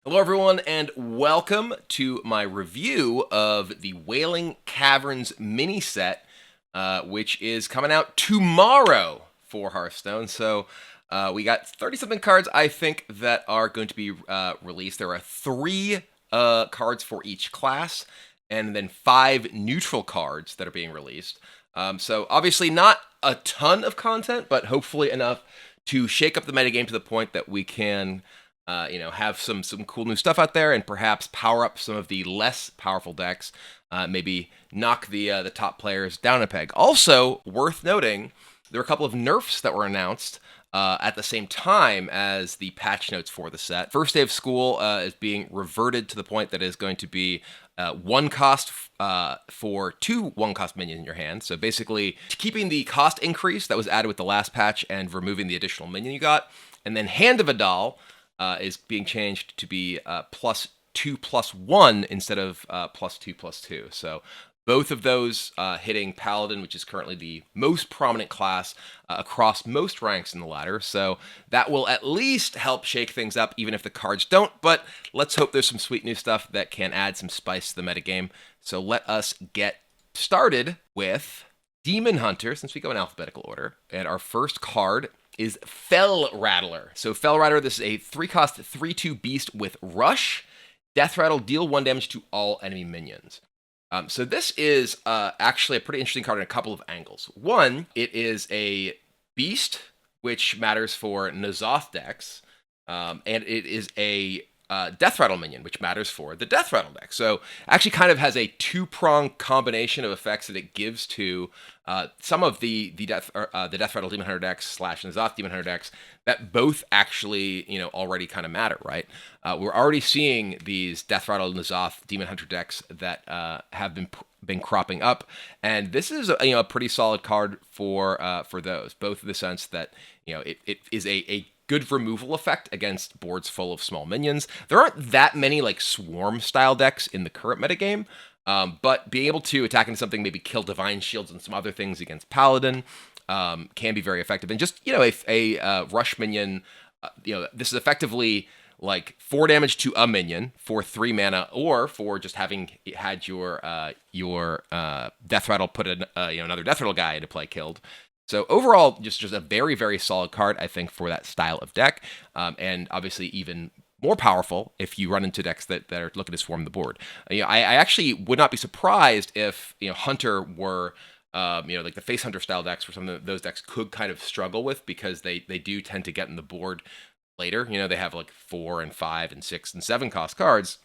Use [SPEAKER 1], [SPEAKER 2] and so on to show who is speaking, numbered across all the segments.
[SPEAKER 1] Hello, everyone, and welcome to my review of the Wailing Caverns mini set, which is coming out tomorrow for Hearthstone. So we got 30-something cards, I think, that are going to be released. There are three cards for each class, and then 5 neutral cards that are being released. So obviously not a ton of content, but hopefully enough to shake up the metagame to the point that we can have some cool new stuff out there, and perhaps power up some of the less powerful decks. Maybe knock the top players down a peg. Also worth noting, there are a couple of nerfs that were announced at the same time as the patch notes for the set. First day of school is being reverted to the point that it is going to be one cost for 2 one-cost minions in your hand. So basically, keeping the cost increase that was added with the last patch and removing the additional minion you got. And then Hand of a Doll is being changed to be +2/+1 instead of +2/+2. So both of those hitting Paladin, which is currently the most prominent class across most ranks in the ladder. So that will at least help shake things up, even if the cards don't. But let's hope there's some sweet new stuff that can add some spice to the metagame. So let us get started with Demon Hunter, since we go in alphabetical order. And our first card is Fel Rattler. So Fel Rattler, this is a 3-cost 3/2 beast with Rush. Death Rattle, deal 1 damage to all enemy minions. So this is actually a pretty interesting card in a couple of angles. One, it is a beast, which matters for N'Zoth decks, and it is a Death Rattle minion, which matters for the Death Rattle deck. So actually kind of has a 2-pronged combination of effects that it gives to some of the Death Rattle Demon Hunter decks / N'Zoth Demon Hunter decks that both actually already kind of matter, right? We're already seeing these Death Rattle N'Zoth Demon Hunter decks that have been cropping up, and this is a pretty solid card for those, both in the sense that it is a good removal effect against boards full of small minions. There aren't that many like swarm style decks in the current metagame, but being able to attack into something, maybe kill Divine Shields and some other things against Paladin, can be very effective. And just if a rush minion, this is effectively like 4 damage to a minion for 3 mana, or for just having had your Death Rattle put another Death Rattle guy into play killed. So overall, just a very, very solid card, I think, for that style of deck, and obviously even more powerful if you run into decks that are looking to swarm the board. I actually would not be surprised if Hunter were like the Face Hunter style decks, where some of those decks could kind of struggle with, because they do tend to get in the board later. They have like 4 and 5 and 6 and 7 cost cards.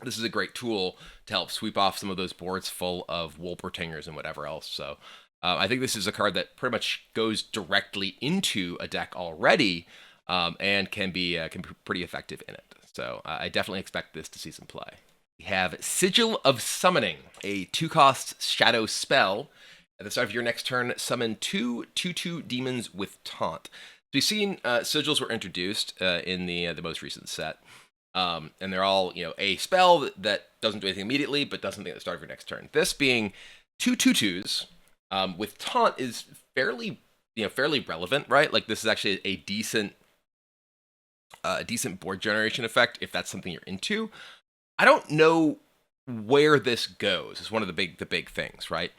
[SPEAKER 1] This is a great tool to help sweep off some of those boards full of Wolpertingers and whatever else. So I think this is a card that pretty much goes directly into a deck already, and can be pretty effective in it. So I definitely expect this to see some play. We have Sigil of Summoning, a 2-cost shadow spell. At the start of your next turn, summon 2 2/2 demons with Taunt. So you've seen sigils were introduced in the most recent set. And they're all, a spell that doesn't do anything immediately, but does something at the start of your next turn. This being 2 2/2s with Taunt is fairly relevant, right? Like, this is actually a decent board generation effect if that's something you're into. I don't know where this goes. Is one of the big things, right?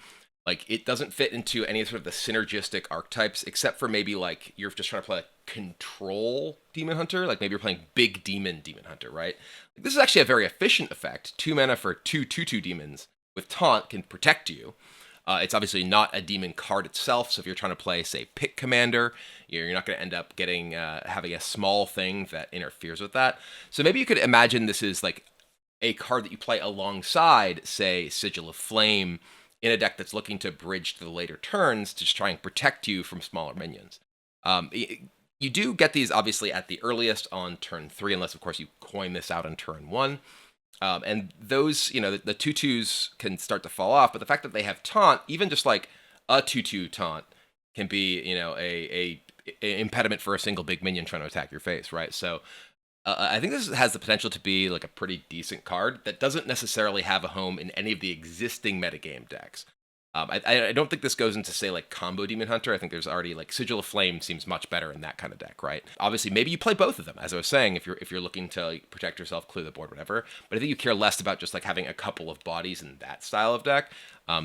[SPEAKER 1] Like, it doesn't fit into any sort of the synergistic archetypes, except for maybe like you're just trying to play a control Demon Hunter. Like, maybe you're playing Big Demon Hunter, right? Like, this is actually a very efficient effect. 2 mana for 2 2/2 demons with Taunt can protect you. It's obviously not a demon card itself, so if you're trying to play, say, Pit Commander, you're not going to end up getting having a small thing that interferes with that. So maybe you could imagine this is like a card that you play alongside, say, Sigil of Flame, in a deck that's looking to bridge to the later turns to just try and protect you from smaller minions. You do get these, obviously, at the earliest on turn 3, unless, of course, you coin this out on turn 1. And those, the 2/2s can start to fall off, but the fact that they have Taunt, even just like a 2/2 Taunt, can be, a impediment for a single big minion trying to attack your face, right? So I think this has the potential to be like a pretty decent card that doesn't necessarily have a home in any of the existing metagame decks. I don't think this goes into, say, like combo Demon Hunter. I think there's already like Sigil of Flame seems much better in that kind of deck, right? Obviously, maybe you play both of them, as I was saying, if you're looking to like, protect yourself, clear the board, whatever. But I think you care less about just like having a couple of bodies in that style of deck.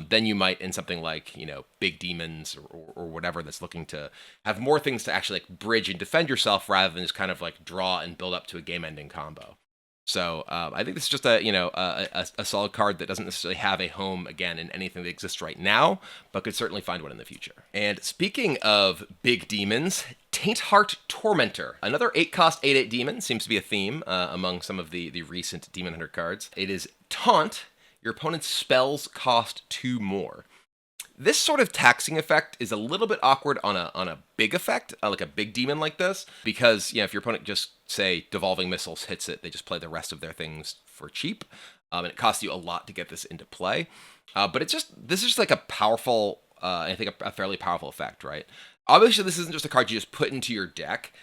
[SPEAKER 1] Then you might in something like big demons or whatever that's looking to have more things to actually like bridge and defend yourself rather than just kind of like draw and build up to a game-ending combo. So I think this is just a solid card that doesn't necessarily have a home, again, in anything that exists right now, but could certainly find one in the future. And speaking of big demons, Taint Heart Tormentor, another 8-cost 8/8 demon, seems to be a theme among some of the recent Demon Hunter cards. It is Taunt. Your opponent's spells cost 2 more. This sort of taxing effect is a little bit awkward on a big effect, like a big demon like this, because if your opponent just, say, Devolving Missiles hits it, they just play the rest of their things for cheap, and it costs you a lot to get this into play. But this is just like a powerful, I think a fairly powerful effect, right? Obviously, this isn't just a card you just put into your deck,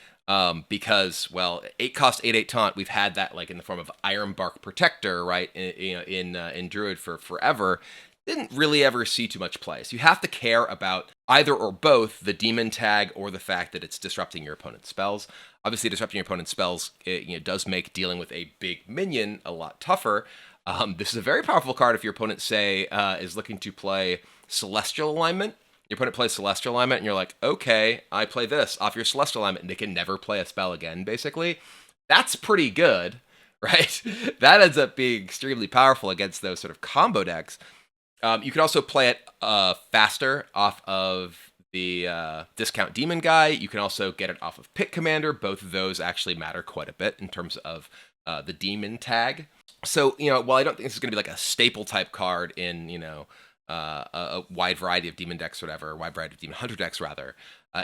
[SPEAKER 1] because, well, 8-cost 8/8 Taunt, we've had that like in the form of Ironbark Protector, right? In Druid for forever. Didn't really ever see too much play. So you have to care about either or both the demon tag or the fact that it's disrupting your opponent's spells. Obviously, disrupting your opponent's spells does make dealing with a big minion a lot tougher. This is a very powerful card if your opponent, say, is looking to play Celestial Alignment. Your opponent plays Celestial Alignment, and you're like, okay, I play this off your Celestial Alignment, and they can never play a spell again, basically. That's pretty good, right? That ends up being extremely powerful against those sort of combo decks. You can also play it faster off of the Discount Demon guy. You can also get it off of Pit Commander. Both of those actually matter quite a bit in terms of the demon tag. So, while I don't think this is going to be like a staple type card in, a wide variety of demon decks or whatever, a wide variety of Demon Hunter decks rather,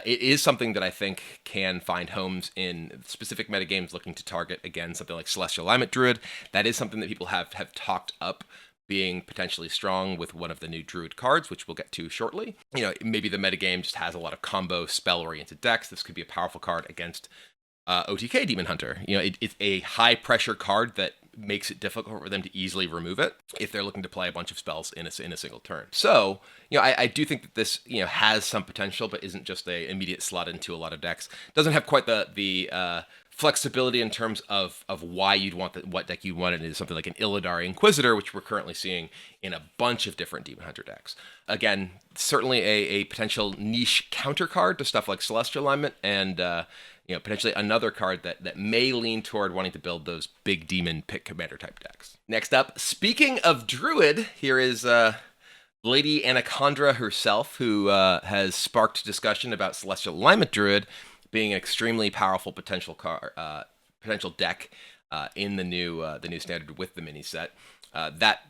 [SPEAKER 1] it is something that I think can find homes in specific metagames looking to target, again, something like Celestial Alignment Druid. That is something that people have talked up being potentially strong with one of the new Druid cards, which we'll get to shortly. Maybe the metagame just has a lot of combo spell-oriented decks. This could be a powerful card against Otk Demon Hunter. It's a high-pressure card that makes it difficult for them to easily remove it if they're looking to play a bunch of spells in a single turn. So, I do think that this, has some potential, but isn't just a immediate slot into a lot of decks. Doesn't have quite the flexibility in terms of why you'd want what deck you want it is something like an Illidari Inquisitor, which we're currently seeing in a bunch of different Demon Hunter decks. Again, certainly a potential niche counter card to stuff like Celestial Alignment, and potentially another card that may lean toward wanting to build those big demon Pit Commander type decks. Next up, speaking of Druid, here is Lady Anacondra herself, who has sparked discussion about Celestial Alignment Druid being an extremely powerful potential deck in the new standard with the mini set. That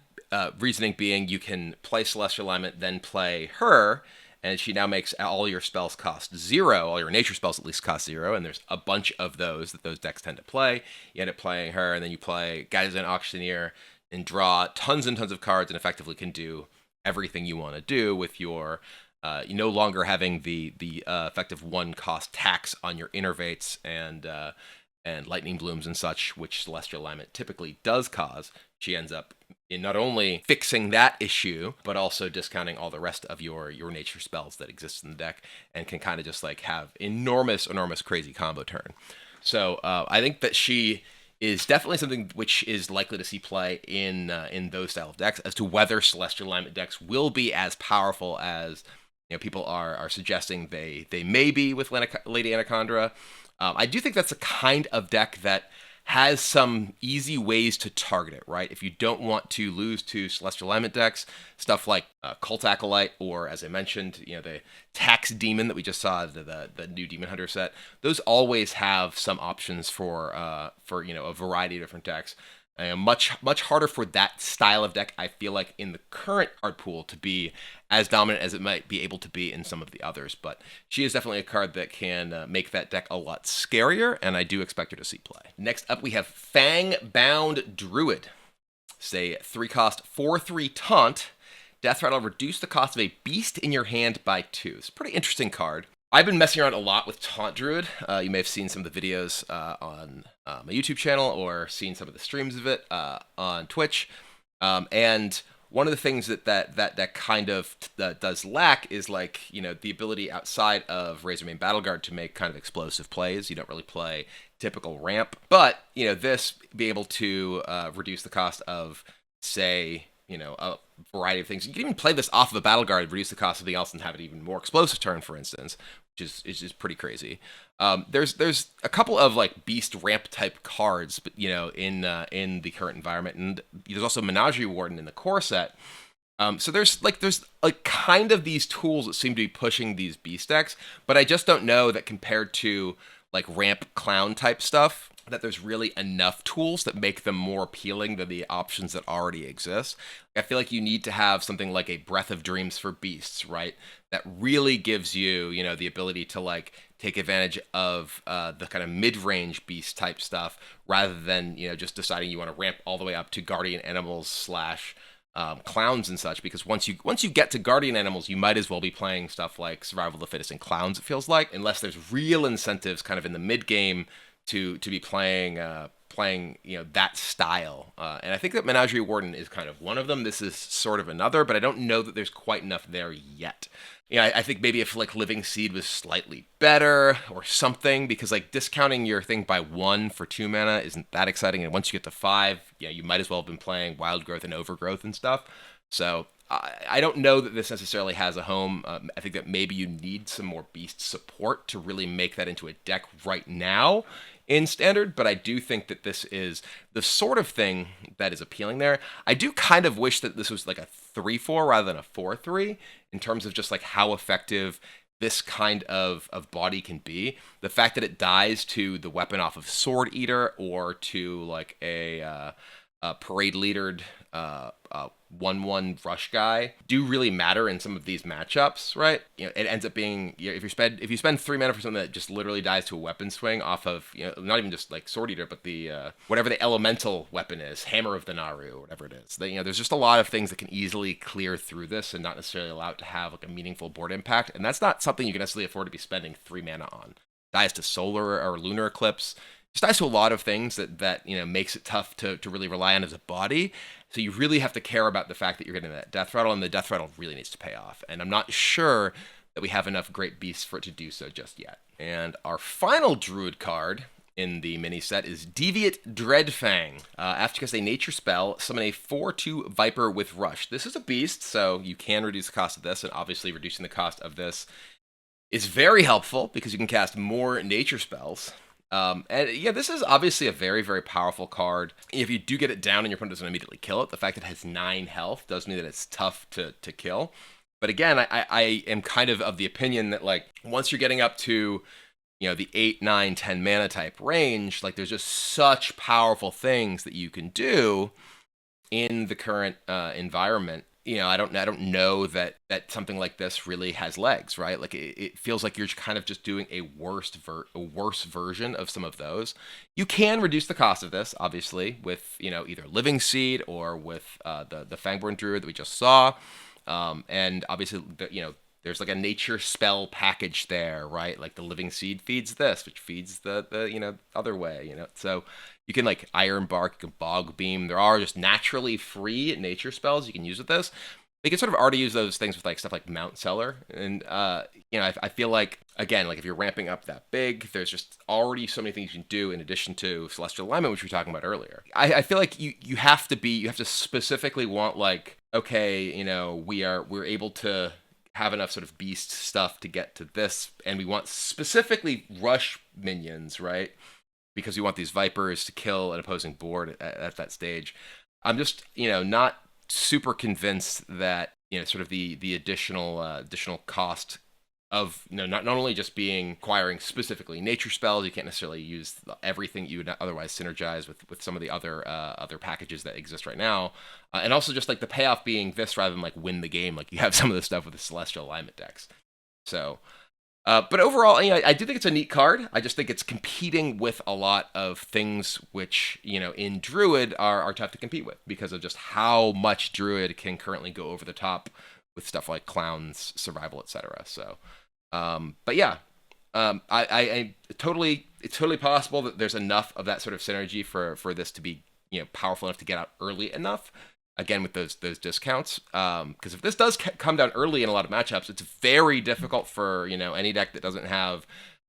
[SPEAKER 1] reasoning being, you can play Celestial Alignment, then play her, and she now makes all your spells cost 0. All your nature spells at least cost 0, and there's a bunch of those that those decks tend to play. You end up playing her, and then you play Deviate Auctioneer and draw tons and tons of cards, and effectively can do everything you want to do with your. You no longer having the effective 1-cost tax on your innervates and lightning blooms and such, which Celestial Alignment typically does cause. She ends up in not only fixing that issue, but also discounting all the rest of your nature spells that exist in the deck, and can kind of just like have enormous crazy combo turn. So I think that she is definitely something which is likely to see play in those style of decks. As to whether Celestial Alignment decks will be as powerful as people are suggesting they may be with Lady Anacondra, I do think that's a kind of deck that has some easy ways to target it, right? If you don't want to lose to Celestial Alignment decks, stuff like Cult Acolyte, or as I mentioned, the Tax Demon that we just saw, the new Demon Hunter set, those always have some options for a variety of different decks. Much harder for that style of deck, I feel like, in the current card pool to be as dominant as it might be able to be in some of the others. But she is definitely a card that can make that deck a lot scarier, and I do expect her to see play. Next up, we have Fang Bound Druid. Say 3-cost 4/3 Taunt. Death Rattle, reduce the cost of a beast in your hand by 2. It's a pretty interesting card. I've been messing around a lot with Taunt Druid. You may have seen some of the videos on my YouTube channel, or seen some of the streams of it on Twitch. And one of the things that kind of does lack is like, the ability outside of Razormane Battleguard to make kind of explosive plays. You don't really play typical ramp, but this be able to reduce the cost of, say, a variety of things. You can even play this off of a Battle Guard, reduce the cost of something else, and have it even more explosive turn, for instance, which is just pretty crazy. There's a couple of like beast ramp type cards, but in the current environment, and there's also Menagerie Warden in the core set. So there's kind of these tools that seem to be pushing these beast decks, but I just don't know that compared to like ramp clown type stuff, that there's really enough tools that make them more appealing than the options that already exist. I feel like you need to have something like a Breath of Dreams for beasts, right? That really gives you, the ability to like take advantage of the kind of mid-range beast type stuff, rather than, just deciding you want to ramp all the way up to guardian animals slash clowns and such, because once you get to guardian animals, you might as well be playing stuff like Survival of the Fittest and clowns, it feels like, unless there's real incentives kind of in the mid game to be playing that style. And I think that Menagerie Warden is kind of one of them. This is sort of another, but I don't know that there's quite enough there yet. I think maybe if like Living Seed was slightly better or something, because like discounting your thing by 1 for 2 mana isn't that exciting. And once you get to 5, you might as well have been playing Wild Growth and Overgrowth and stuff. So I don't know that this necessarily has a home. I think that maybe you need some more beast support to really make that into a deck right now in Standard, but I do think that this is the sort of thing that is appealing there. I do kind of wish that this was like a 3-4 rather than a 4-3 in terms of just like how effective this kind of body can be. The fact that it dies to the weapon off of Sword Eater or to like a parade leadered 1/1 rush guy do really matter in some of these matchups, right? It ends up being, if you spend 3 mana for something that just literally dies to a weapon swing off of, not even just like Sword Eater, but the whatever the elemental weapon is, Hammer of the Naru or whatever it is. There's just a lot of things that can easily clear through this and not necessarily allow it to have like a meaningful board impact, and that's not something you can necessarily afford to be spending 3 mana on. Dies to solar or lunar eclipse. Just dies to a lot of things that makes it tough to really rely on as a body. So you really have to care about the fact that you're getting that death rattle, and the death rattle really needs to pay off. And I'm not sure that we have enough great beasts for it to do so just yet. And our final Druid card in the mini set is Deviate Dreadfang. After you cast a nature spell, summon a 4/2 Viper with Rush. This is a beast, so you can reduce the cost of this, and obviously reducing the cost of this is very helpful because you can cast more nature spells. This is obviously a very, very powerful card. If you do get it down and your opponent doesn't immediately kill it, the fact that it has 9 health does mean that it's tough to kill. But again, I am kind of the opinion that like once you're getting up to the 8, 9, 10 mana type range, like there's just such powerful things that you can do in the current environment. I don't know that something like this really has legs, right? Like it feels like you're kind of just doing a worse version of some of those. You can reduce the cost of this, obviously, with either Living Seed or with the Fangborn Druid that we just saw, and obviously there's like a nature spell package there, right? Like the Living Seed feeds this, which feeds the other way, So you can like Iron Bark, you can Bog Beam. There are just naturally free nature spells you can use with this. You can sort of already use those things with like stuff like Mount Cellar, and I feel like again, like if you're ramping up that big, there's just already so many things you can do in addition to Celestial Alignment, which we were talking about earlier. I feel like you have to specifically want like, okay, we're able to have enough sort of beast stuff to get to this, and we want specifically rush minions, right? Because we want these Vipers to kill an opposing board at that stage. I'm just, not super convinced that, sort of the additional cost of, not only just acquiring specifically nature spells, you can't necessarily use everything you would otherwise synergize with some of the other packages that exist right now. And also just like the payoff being this rather than like win the game, like you have some of the stuff with the Celestial Alignment decks. So, but overall, I do think it's a neat card. I just think it's competing with a lot of things which, in Druid are tough to compete with because of just how much Druid can currently go over the top with stuff like clowns, survival, etc. So, but yeah, I totally, it's totally possible that there's enough of that sort of synergy for this to be, powerful enough to get out early enough. again with those discounts. Because if this does come down early in a lot of matchups, it's very difficult for any deck that doesn't have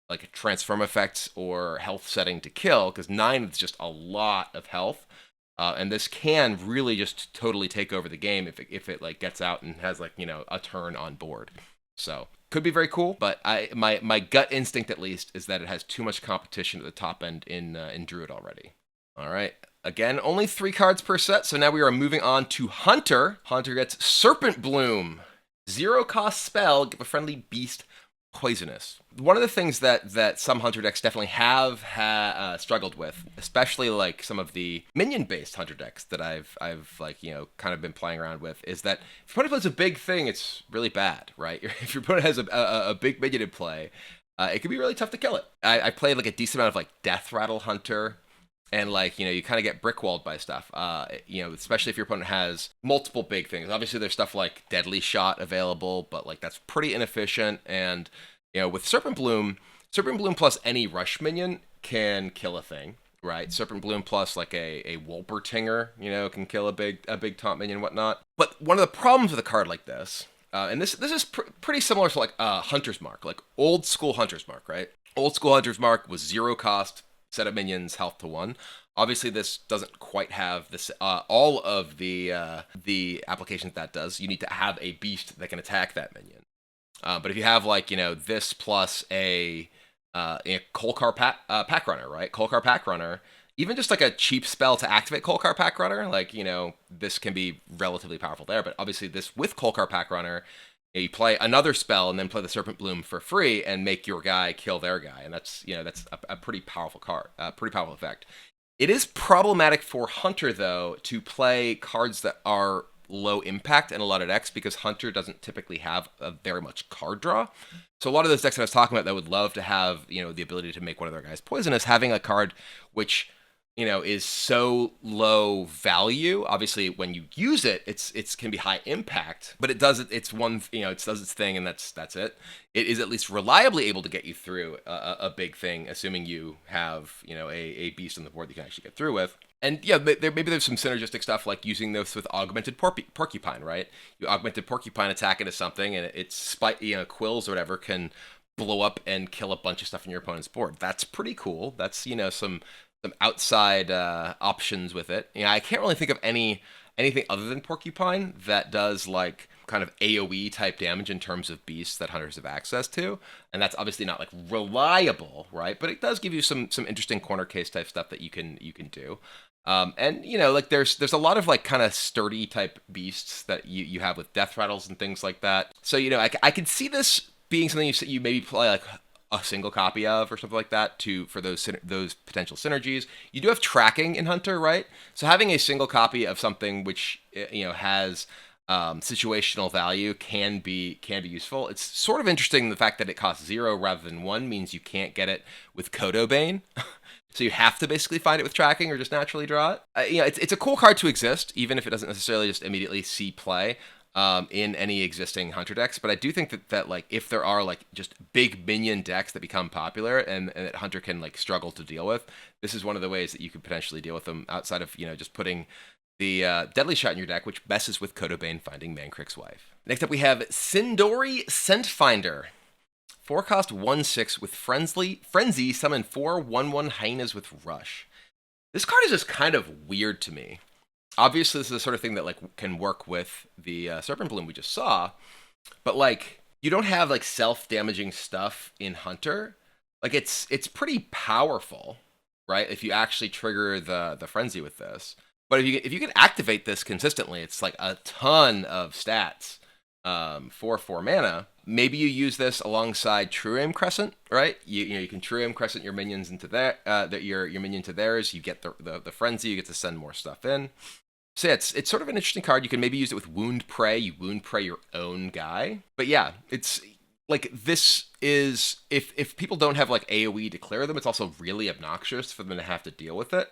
[SPEAKER 1] like transform effects or health setting to kill, because 9 is just a lot of health. And this can really just totally take over the game if it like gets out and has like a turn on board. So could be very cool, but my gut instinct at least is that it has too much competition at the top end in Druid already. All right. Again, only 3 cards per set, so now we are moving on to Hunter. Hunter gets Serpent Bloom. 0 cost spell, give a friendly beast poisonous. One of the things that some Hunter decks definitely have struggled with, especially like some of the minion-based Hunter decks that I've like kind of been playing around with, is that if your opponent plays a big thing, it's really bad, right? If your opponent has a big minion in play, it can be really tough to kill it. I played like a decent amount of like Death Rattle Hunter. And like, you kind of get brickwalled by stuff, especially if your opponent has multiple big things. Obviously, there's stuff like Deadly Shot available, but like that's pretty inefficient. And, with Serpent Bloom plus any rush minion can kill a thing, right? Serpent Bloom plus like a Wolpertinger, can kill a big taunt minion and whatnot. But one of the problems with a card like this, and this is pretty similar to like Hunter's Mark, like old school Hunter's Mark, right? Old school Hunter's Mark was 0 cost, set of minions, health to 1. Obviously, this doesn't quite have this all of the applications that does. You need to have a beast that can attack that minion. But if you have like this plus a Kolkar Pack Runner, right? Kolkar Pack Runner, even just like a cheap spell to activate Kolkar Pack Runner, like this can be relatively powerful there. But obviously, this with Kolkar Pack Runner, you play another spell and then play the Serpent Bloom for free and make your guy kill their guy, and that's a pretty powerful card, pretty powerful effect. It is problematic for Hunter though to play cards that are low impact in a lot of decks, because Hunter doesn't typically have a very much card draw. So a lot of those decks that I was talking about that would love to have the ability to make one of their guys poisonous, having a card which is so low value. Obviously, when you use it, it's can be high impact, but it does its one, it does its thing, and that's it. It is at least reliably able to get you through a big thing, assuming you have a beast on the board that you can actually get through with. And yeah, maybe there's some synergistic stuff like using this with Augmented Porcupine, right? You Augmented Porcupine attack into something, and its quills or whatever can blow up and kill a bunch of stuff on your opponent's board. That's pretty cool. That's some outside options with it. I can't really think of anything other than Porcupine that does like kind of AoE type damage in terms of beasts that hunters have access to, and that's obviously not like reliable, right? But it does give you some interesting corner case type stuff that you can do. And like there's a lot of like kind of sturdy type beasts that you have with death rattles and things like that. So I can see this being something you maybe play like a single copy of or something like that for those potential synergies. You do have tracking in Hunter, right? So having a single copy of something which has situational value can be useful. It's sort of interesting, the fact that it costs 0 rather than 1 means you can't get it with Kodobane. So you have to basically find it with tracking or just naturally draw it. It's a cool card to exist, even if it doesn't necessarily just immediately see play in any existing Hunter decks. But I do think that like if there are like just big minion decks that become popular and that Hunter can like struggle to deal with, this is one of the ways that you could potentially deal with them, outside of just putting the Deadly Shot in your deck, which messes with Kodobane finding Mancrick's wife. Next up we have Sindori Scentfinder. 4 cost 1/6 with Frenzy, summon 4 1/1 hyenas with Rush. This card is just kind of weird to me. Obviously, this is the sort of thing that like can work with the Serpent Bloom we just saw, but like you don't have like self-damaging stuff in Hunter. Like it's pretty powerful, right? If you actually trigger the Frenzy with this, but if you can activate this consistently, it's like a ton of stats for 4 mana. Maybe you use this alongside True Aim Crescent, right? You can True Aim Crescent your minions into your minion to theirs. You get the Frenzy. You get to send more stuff in. So yeah, it's sort of an interesting card. You can maybe use it with Wound Prey. You Wound Prey your own guy. But yeah, it's like this is if people don't have like AoE to clear them, it's also really obnoxious for them to have to deal with it.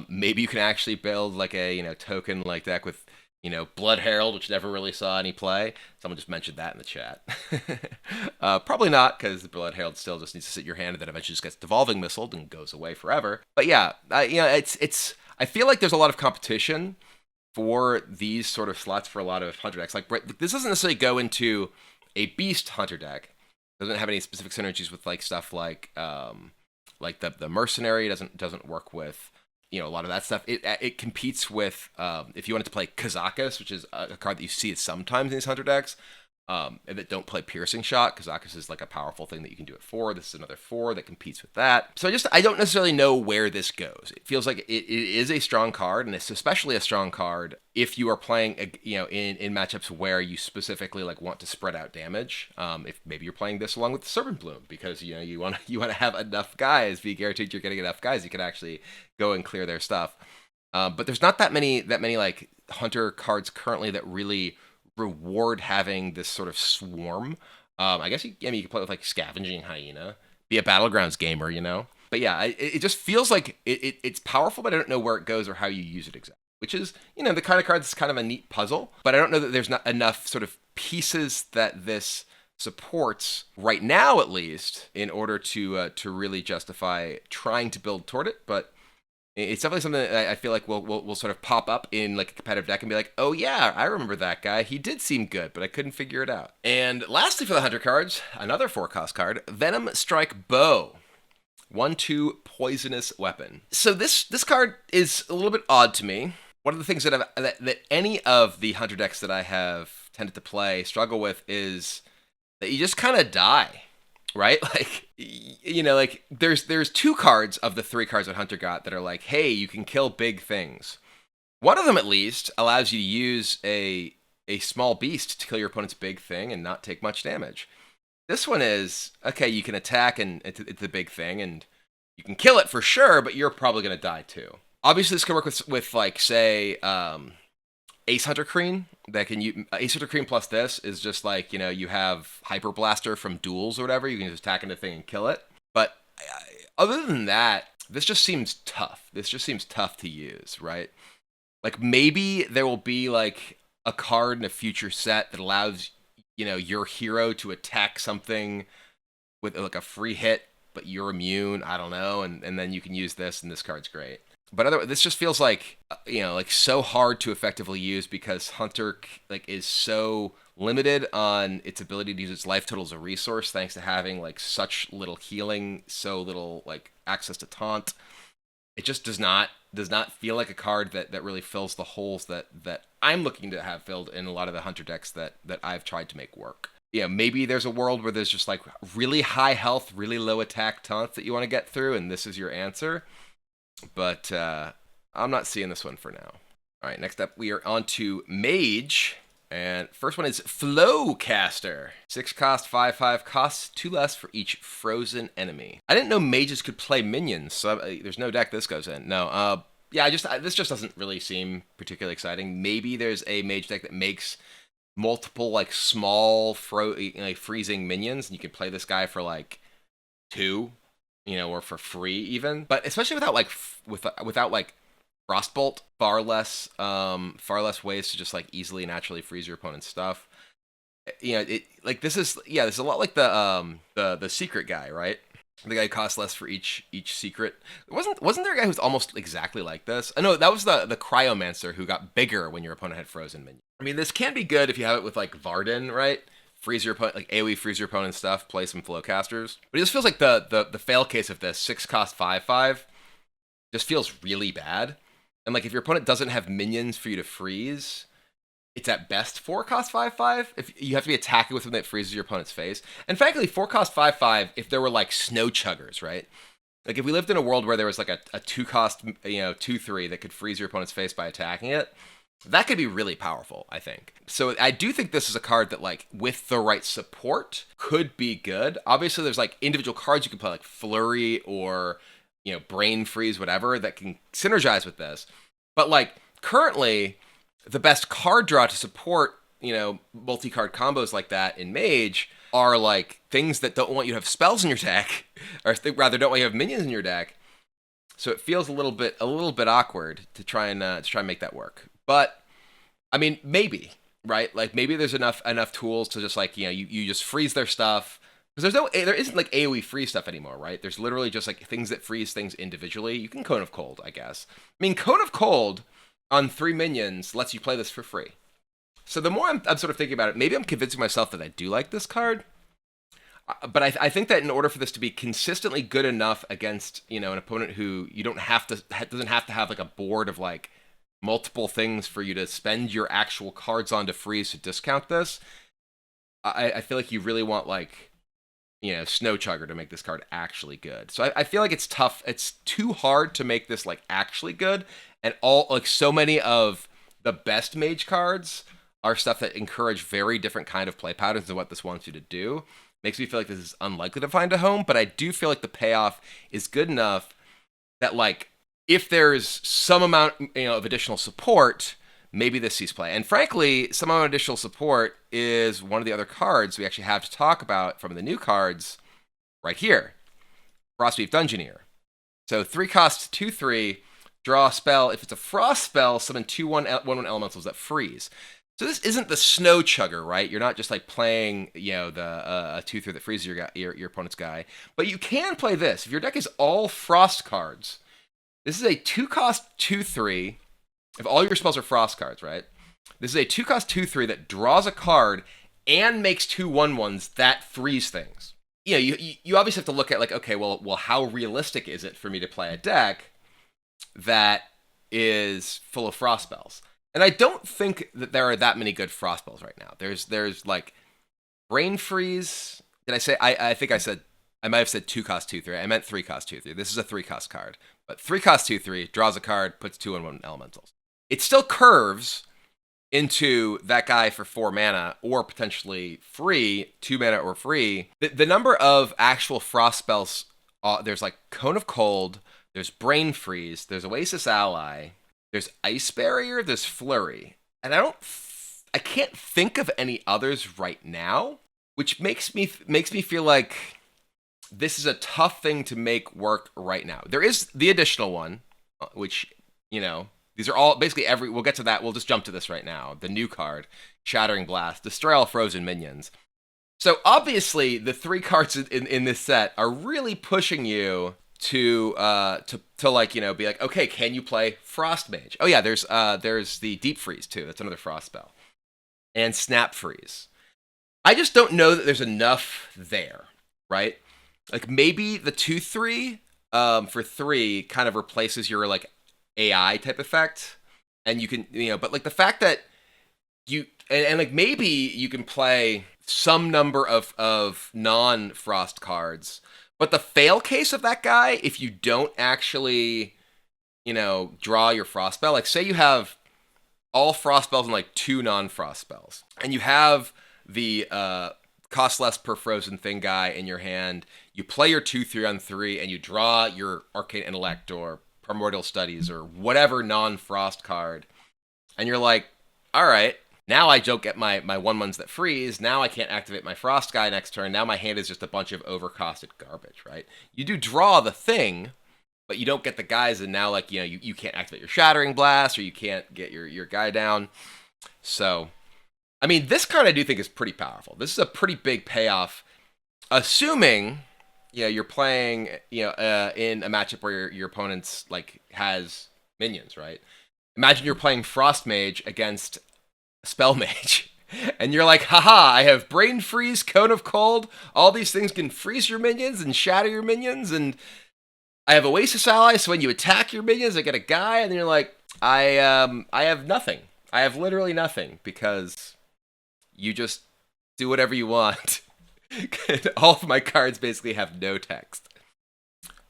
[SPEAKER 1] Maybe you can actually build like a token like deck with Blood Herald, which never really saw any play. Someone just mentioned that in the chat. Probably not, because the Blood Herald still just needs to sit in your hand, and then eventually just gets Devolving Missiled and goes away forever. But yeah, it's. I feel like there's a lot of competition for these sort of slots for a lot of hunter decks. Like, this doesn't necessarily go into a beast hunter deck. It doesn't have any specific synergies with like stuff like the mercenary. Doesn't work with a lot of that stuff. It competes with if you wanted to play Kazakus, which is a card that you see sometimes in these hunter decks. That don't play Piercing Shot. Kazakus is like a powerful thing that you can do it for. This is another 4 that competes with that. So I don't necessarily know where this goes. It feels like it is a strong card, and it's especially a strong card if you are playing, in matchups where you specifically like want to spread out damage. If maybe you're playing this along with the Serpent Bloom because you want to have enough guys, be guaranteed you're getting enough guys, you can actually go and clear their stuff. But there's not that many like hunter cards currently that really reward having this sort of swarm. I guess you can play with like Scavenging Hyena, be a Battlegrounds gamer, But yeah, it just feels like it's powerful, but I don't know where it goes or how you use it exactly. Which is, the kind of card that's kind of a neat puzzle, but I don't know that there's not enough sort of pieces that this supports right now, at least, in order to really justify trying to build toward it. But it's definitely something that I feel like will sort of pop up in like a competitive deck and be like, oh yeah, I remember that guy. He did seem good, but I couldn't figure it out. And lastly for the Hunter cards, another 4-cost card, Venom Strike Bow. 1/2 poisonous weapon. So this card is a little bit odd to me. One of the things that any of the Hunter decks that I have tended to play struggle with is that you just kind of die. Right? Like, like there's 2 cards of the 3 cards that Hunter got that are like, hey, you can kill big things. One of them, at least, allows you to use a small beast to kill your opponent's big thing and not take much damage. This one is, okay, you can attack and it's the big thing and you can kill it for sure, but you're probably going to die too. Obviously, this can work with like, say, Ace Hunter Kreen. Ace Hunter Kreen plus this is just like, you have Hyper Blaster from duels or whatever. You can just attack into the thing and kill it. But other than that, this just seems tough. This just seems tough to use, right? Like maybe there will be like a card in a future set that allows, your hero to attack something with like a free hit, but you're immune. I don't know. And then you can use this and this card's great. But this just feels like, like so hard to effectively use because Hunter like is so limited on its ability to use its life total as a resource, thanks to having like such little healing, so little like access to taunt. It just does not feel like a card that really fills the holes that I'm looking to have filled in a lot of the Hunter decks that I've tried to make work. Maybe there's a world where there's just like really high health, really low attack taunts that you want to get through, and this is your answer. But I'm not seeing this one for now. All right, next up we are on to Mage. And first one is Flowcaster. 6-cost, 5/5, costs 2 less for each frozen enemy. I didn't know mages could play minions, so there's no deck this goes in. No, this just doesn't really seem particularly exciting. Maybe there's a mage deck that makes multiple like small freezing minions, and you can play this guy for like 2. Or for free even. But especially without like Frostbolt, far less ways to just like easily naturally freeze your opponent's stuff. This is a lot like the secret guy, right? The guy who costs less for each secret. Wasn't there a guy who's almost exactly like this? I know that was the Cryomancer who got bigger when your opponent had frozen minions. I mean, this can be good if you have it with like Varden, right? Freeze your opponent, like AoE freeze your opponent's stuff, play some Flowcasters. But it just feels like the fail case of this 6-cost 5/5 just feels really bad. And like if your opponent doesn't have minions for you to freeze, it's at best 4-cost 5/5. If you have to be attacking with something that freezes your opponent's face. And frankly, 4-cost 5/5 if there were like snow chuggers, right? Like if we lived in a world where there was like a 2-cost 2/3 that could freeze your opponent's face by attacking it, that could be really powerful, I think. So I do think this is a card that, like, with the right support, could be good. Obviously, there's, like, individual cards you can play, like Flurry or, Brain Freeze, whatever, that can synergize with this. But, like, currently, the best card draw to support, multi-card combos like that in Mage are, like, things that don't want you to have spells in your deck, or rather don't want you to have minions in your deck. So it feels a little bit awkward to try and make that work. But I mean, maybe, right? Like maybe there's enough tools to just like, you just freeze their stuff. Because there isn't like AoE freeze stuff anymore, right? There's literally just like things that freeze things individually. You can Cone of Cold, I guess. I mean, Cone of Cold, on 3 minions lets you play this for free. So the more I'm sort of thinking about it, maybe I'm convincing myself that I do like this card. But I think that in order for this to be consistently good enough against, an opponent who you doesn't have to have like a board of like multiple things for you to spend your actual cards on to freeze to discount this, I feel like you really want like, Snow Chugger to make this card actually good. So I feel like it's tough. It's too hard to make this like actually good. And so many of the best mage cards are stuff that encourage very different kind of play patterns than what this wants you to do. Makes me feel like this is unlikely to find a home, but I do feel like the payoff is good enough that, like, if there's some amount, of additional support, maybe this sees play. And frankly, some amount of additional support is one of the other cards we actually have to talk about from the new cards right here. Deviate Dungeoneer. So 3 cost, 2/3, draw a spell. If it's a frost spell, summon 2/1 elementals that freeze. So this isn't the Snow Chugger, right? You're not just like playing, the 2/3 that freezes your opponent's guy. But you can play this. If your deck is all frost cards, this is a 2 cost, 2/3. If all your spells are frost cards, right? This is a 2 cost, 2/3 that draws a card and makes 2 1/1s that freeze things. You obviously have to look at like, okay, well, how realistic is it for me to play a deck that is full of frost spells? And I don't think that there are that many good frost spells right now. There's like Brain Freeze. Did I say? I think I might have said 2 cost, 2/3. I meant 3 cost, 2/3. This is a 3 cost card, but 3 cost, 2/3 draws a card, puts 2/1 elementals. It still curves into that guy for 4 mana or potentially free, 2 mana or free. The number of actual frost spells, there's like Cone of Cold, there's Brain Freeze, there's Oasis Ally, there's Ice Barrier, there's Flurry. And I can't think of any others right now, which makes me feel like this is a tough thing to make work right now. There is the additional one, which, these are all basically we'll get to that. We'll just jump to this right now. The new card, Shattering Blast, destroy all frozen minions. So obviously the 3 cards in this set are really pushing you to like, be like, okay, can you play Frost Mage? Oh yeah, there's the Deep Freeze too. That's another frost spell. And Snap Freeze. I just don't know that there's enough there, right? Like maybe the 2/3 for 3 kind of replaces your like AI type effect, and you can, but like the fact that you and like maybe you can play some number of non-frost cards, but the fail case of that guy, if you don't actually, draw your frost spell, like say you have all frost spells and like 2 non-frost spells, and you have the cost less per frozen thing guy in your hand, you play your 2/3 on 3, and you draw your Arcane Intellect or Primordial Studies or whatever non-frost card, and you're like, all right, now I don't get my 1/1s that freeze, now I can't activate my frost guy next turn, now my hand is just a bunch of overcosted garbage, right? You do draw the thing, but you don't get the guys, and now like, you can't activate your Shattering Blast, or you can't get your guy down. So, I mean, this card I do think is pretty powerful. This is a pretty big payoff, assuming you're playing, in a matchup where your opponent's like has minions, right? Imagine you're playing Frost Mage against Spell Mage, and you're like, haha, I have Brain Freeze, Cone of Cold, all these things can freeze your minions and shatter your minions, and I have Oasis Ally, so when you attack your minions, I get a guy, and then you're like, I have nothing. I have literally nothing, because you just do whatever you want. All of my cards basically have no text.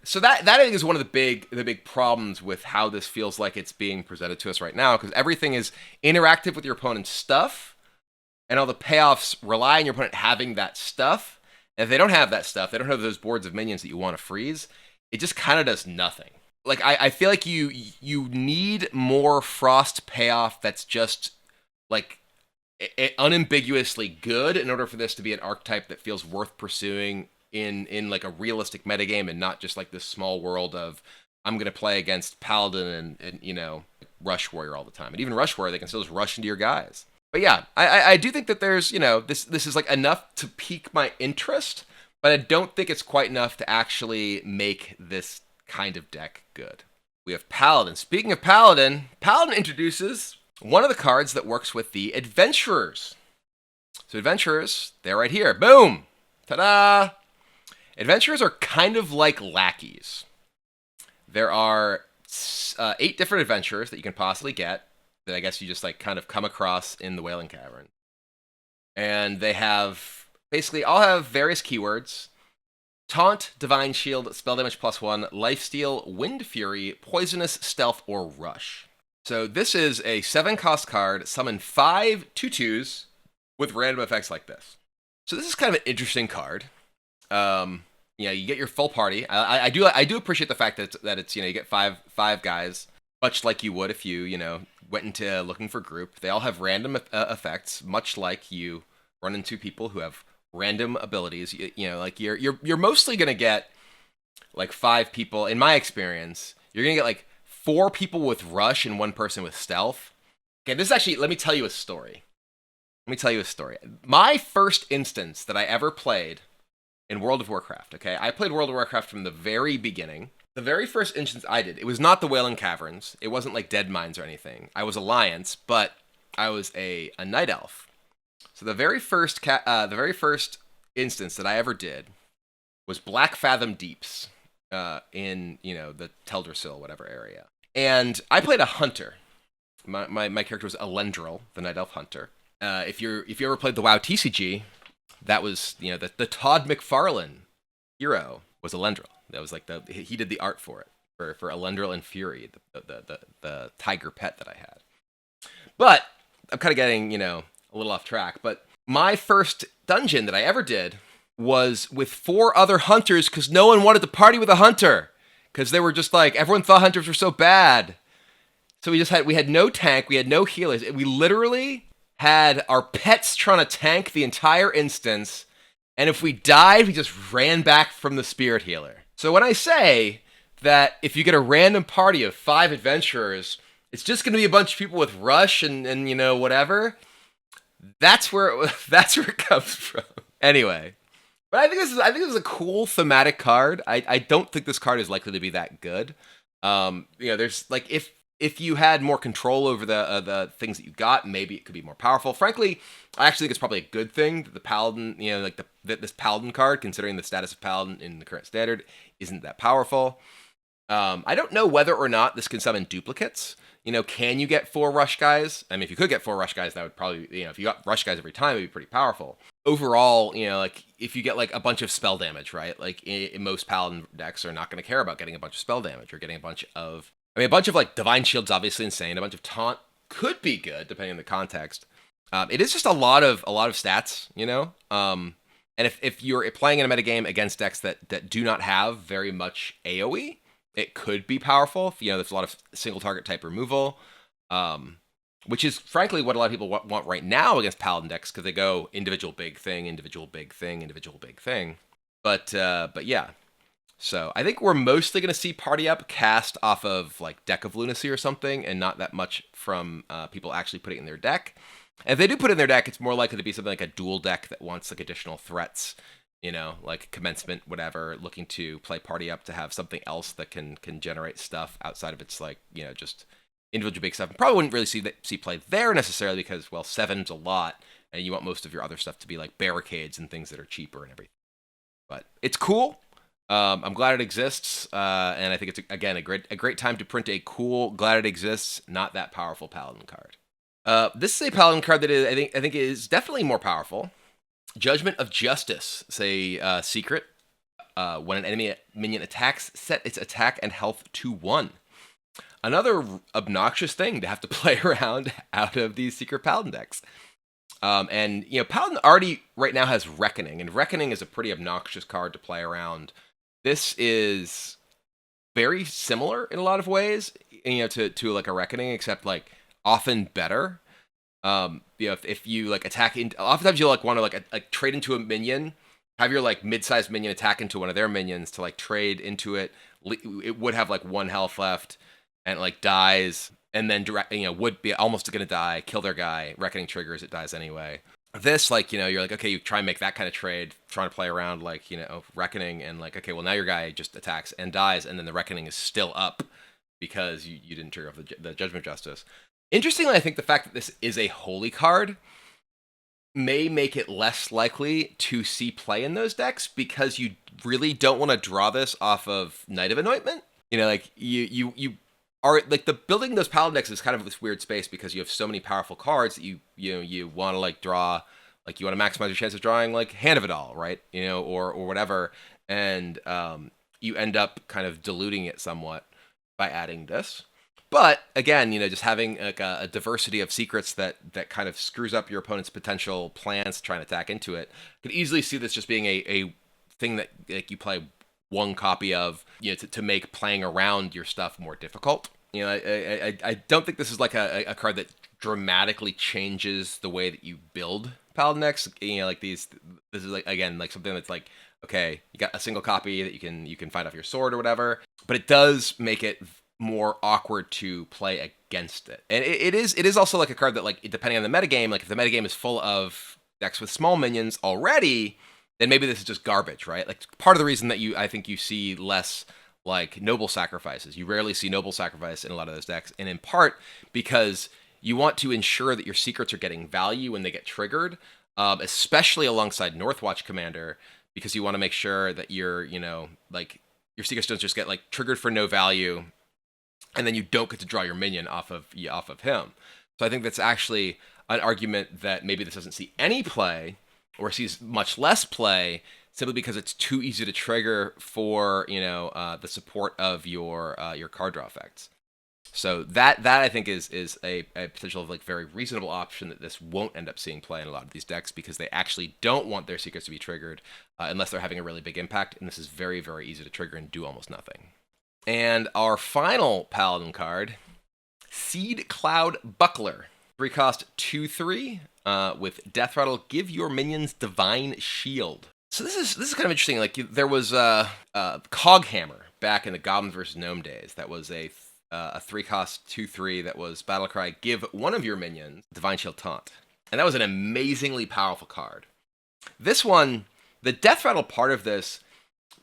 [SPEAKER 1] So that I think is one of the big problems with how this feels like it's being presented to us right now, because everything is interactive with your opponent's stuff, and all the payoffs rely on your opponent having that stuff. And if they don't have that stuff, they don't have those boards of minions that you want to freeze, it just kind of does nothing. Like I feel like you need more frost payoff that's just like unambiguously good in order for this to be an archetype that feels worth pursuing in like a realistic metagame, and not just like this small world of I'm going to play against Paladin and Rush Warrior all the time. And even Rush Warrior, they can still just rush into your guys. But yeah, I do think that there's, this is like enough to pique my interest, but I don't think it's quite enough to actually make this kind of deck good. we have Paladin. Speaking of Paladin, Paladin introduces one of the cards that works with the Adventurers. So Adventurers, they're right here. Boom! Ta-da! Adventurers are kind of like lackeys. There are 8 different adventurers that you can possibly get that I guess you just like kind of come across in the Wailing Cavern. And they have, basically all have various keywords. Taunt, Divine Shield, Spell Damage +1, Lifesteal, Wind Fury, Poisonous, Stealth, or Rush. So this is a 7-cost card. Summon 5 2/2s with random effects like this. So this is kind of an interesting card. You get your full party. I do appreciate the fact that it's you get five guys, much like you would if you went into looking for group. They all have random effects, much like you run into people who have random abilities. Like you're mostly gonna get like 5 people. In my experience, you're gonna get like 4 people with rush and 1 person with stealth. Okay, this is actually. Let me tell you a story. My first instance that I ever played in World of Warcraft, okay? I played World of Warcraft from the very beginning. The very first instance I did, it was not the Wailing Caverns. It wasn't like Dead Mines or anything. I was Alliance, but I was a Night Elf. So the very first instance that I ever did was Black Fathom Deeps in, the Teldrassil, whatever area. And I played a hunter. My character was Elendril, the Night Elf Hunter. If you ever played the WoW TCG, that was the Todd McFarlane hero was Elendril. That was like he did the art for it for Elendril and Fury, the tiger pet that I had. But I'm kind of getting a little off track. But my first dungeon that I ever did was with 4 other hunters because no one wanted to party with a hunter because they were just like everyone thought hunters were so bad. So we had no tank, we had no healers. We literally had our pets trying to tank the entire instance, and if we died, we just ran back from the spirit healer. So when I say that if you get a random party of 5 adventurers, it's just going to be a bunch of people with rush and whatever, that's where it comes from. Anyway, but I think this is a cool thematic card. I don't think this card is likely to be that good. There's like if you had more control over the things that you got, maybe it could be more powerful. Frankly, I actually think it's probably a good thing that the Paladin, this Paladin card, considering the status of Paladin in the current standard, isn't that powerful. I don't know whether or not this can summon duplicates. Can you get 4 rush guys? I mean, if you could get 4 rush guys, that would probably, if you got rush guys every time, it'd be pretty powerful. Overall, like if you get like a bunch of spell damage, right? Like in most Paladin decks are not going to care about getting a bunch of spell damage or getting a bunch of like Divine Shield's obviously insane. A bunch of Taunt could be good depending on the context. It is just a lot of stats, and if you're playing in a metagame against decks that do not have very much AoE, it could be powerful. There's a lot of single target type removal, which is frankly what a lot of people want right now against Paladin decks because they go individual big thing, individual big thing, individual big thing. But yeah. So I think we're mostly going to see Party Up cast off of like Deck of Lunacy or something, and not that much from people actually putting it in their deck. And if they do put it in their deck, it's more likely to be something like a dual deck that wants like additional threats, like Commencement, whatever, looking to play Party Up to have something else that can generate stuff outside of its like just individual big stuff. Probably wouldn't really see play there necessarily because 7's a lot, and you want most of your other stuff to be like barricades and things that are cheaper and everything. But it's cool. I'm glad it exists, and I think it's again a great time to print a cool, glad it exists, not that powerful Paladin card. This is a Paladin card that I think is definitely more powerful. Judgment of Justice. It's a secret. When an enemy minion attacks, set its attack and health to 1. Another obnoxious thing to have to play around out of these secret Paladin decks. And Paladin already right now has Reckoning, and Reckoning is a pretty obnoxious card to play around. This is very similar in a lot of ways, to like a Reckoning, except like often better. If you like attack oftentimes you'll like want to like trade into a minion, have your like mid-sized minion attack into one of their minions to like trade into it. It would have like 1 health left, and it like dies, and then would be almost gonna die, kill their guy. Reckoning triggers, it dies anyway. This, like, you're like, okay, you try and make that kind of trade, trying to play around, like, Reckoning, and like, okay, well, now your guy just attacks and dies, and then the Reckoning is still up. because you didn't trigger off the Judgment Justice. Interestingly, I think the fact that this is a holy card may make it less likely to see play in those decks, because you really don't want to draw this off of Knight of Anointment. You know, like you are like, the building those Paladin decks is kind of this weird space, because you have so many powerful cards that you want to like draw, like you want to maximize your chance of drawing like Hand of It right? You know, or whatever, and you end up kind of diluting it somewhat by adding this. But again, you know, just having like a diversity of secrets that kind of screws up your opponent's potential plans to try and attack into it. Could easily see this just being a thing that like you play one copy of, you know, to make playing around your stuff more difficult. You know, I don't think this is like a card that dramatically changes the way that you build Paladin decks. You know, like this is like, again, like something that's like, okay, you got a single copy that you can fight off your sword or whatever, but it does make it more awkward to play against it. And it is also like a card that, like, depending on the metagame, like if the metagame is full of decks with small minions already, then maybe this is just garbage, right? Like, part of the reason that I think you see less like noble sacrifices. You rarely see noble sacrifice in a lot of those decks, and in part because you want to ensure that your secrets are getting value when they get triggered, especially alongside Northwatch Commander, because you want to make sure that your secrets don't just get like triggered for no value, and then you don't get to draw your minion off of him. So I think that's actually an argument that maybe this doesn't see any play, or sees much less play, simply because it's too easy to trigger for the support of your card draw effects. So that I think is a potential of like very reasonable option, that this won't end up seeing play in a lot of these decks, because they actually don't want their secrets to be triggered unless they're having a really big impact, and this is very, very easy to trigger and do almost nothing. And our final Paladin card, Seed Cloud Buckler. 3-cost 2/3 with Death Rattle. Give your minions Divine Shield. So this is kind of interesting. Like, there was Coghammer back in the Goblins vs. Gnome days. That was a 3-cost 2/3 that was Battlecry. Give one of your minions Divine Shield Taunt. And that was an amazingly powerful card. This one, the Death Rattle part of this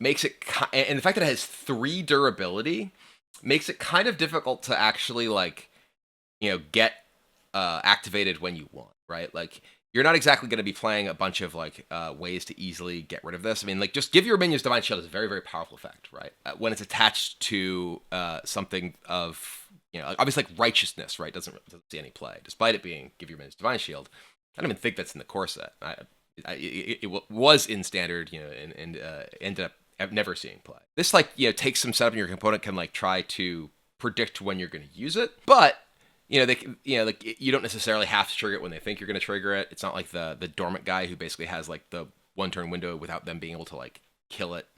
[SPEAKER 1] makes it, and the fact that it has 3 durability makes it kind of difficult to actually get activated when you want, right? Like, you're not exactly going to be playing a bunch of ways to easily get rid of this. I mean, like, just give your minions Divine Shield is a very, very powerful effect, right? When it's attached to something of, obviously like Righteousness, right? Doesn't see any play, despite it being give your minions Divine Shield. I don't even think that's in the core set. It was in standard, and ended up never seeing play. This takes some setup, and your opponent can try to predict when you're going to use it, but you don't necessarily have to trigger it when they think you're going to trigger it. It's not like the dormant guy who basically has the 1-turn window without them being able to kill it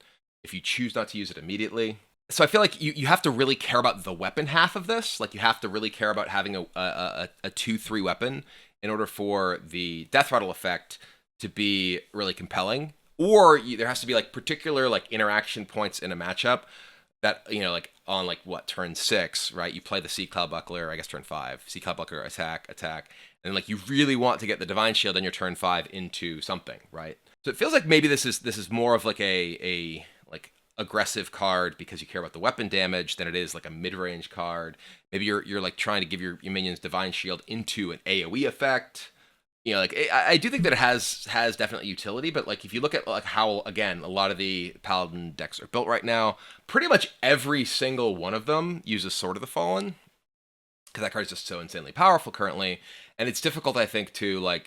[SPEAKER 1] if you choose not to use it immediately. So I feel like you have to really care about the weapon half of this. Like, you have to really care about having a 2/3 weapon in order for the Death Rattle effect to be really compelling. Or there has to be particular interaction points in a matchup that, on turn 6, right? You play the Seed Cloud Buckler, I guess turn 5. Seed Cloud Buckler, attack. And you really want to get the Divine Shield on your turn 5 into something, right? So it feels like maybe this is more of a aggressive card because you care about the weapon damage than it is a mid-range card. Maybe you're trying to give your minions Divine Shield into an AoE effect. I do think that it has definitely utility, but if you look at how, again, a lot of the Paladin decks are built right now, pretty much every single one of them uses Sword of the Fallen, because that card is just so insanely powerful currently, and it's difficult, I think, to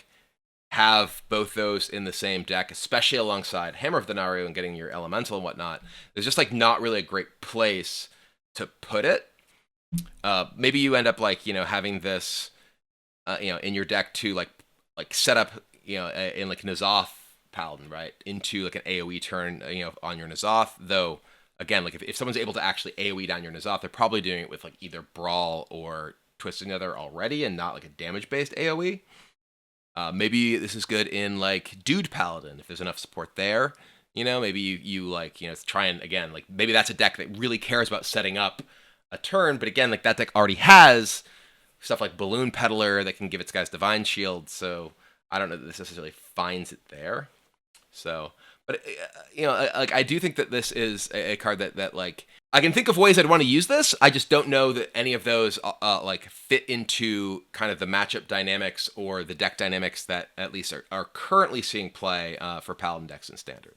[SPEAKER 1] have both those in the same deck, especially alongside Hammer of Denario and getting your Elemental and whatnot. There's just not really a great place to put it. Maybe you end up having this in your deck to set up, in N'Zoth Paladin, right, into an AoE turn, on your N'Zoth. Though, again, if someone's able to actually AoE down your N'Zoth, they're probably doing it with either Brawl or Twisted Nether already, and not a damage-based AoE. Maybe this is good in Dude Paladin if there's enough support there. Maybe you try and, again, maybe that's a deck that really cares about setting up a turn, but again, that deck already has stuff like Balloon Peddler that can give its guys Divine Shield, so I don't know that this necessarily finds it there. So, But like I do think that this is a card that like I can think of ways I'd want to use this. I just don't know that any of those like fit into kind of the matchup dynamics or the deck dynamics that at least are currently seeing play for Paladin decks in Standard.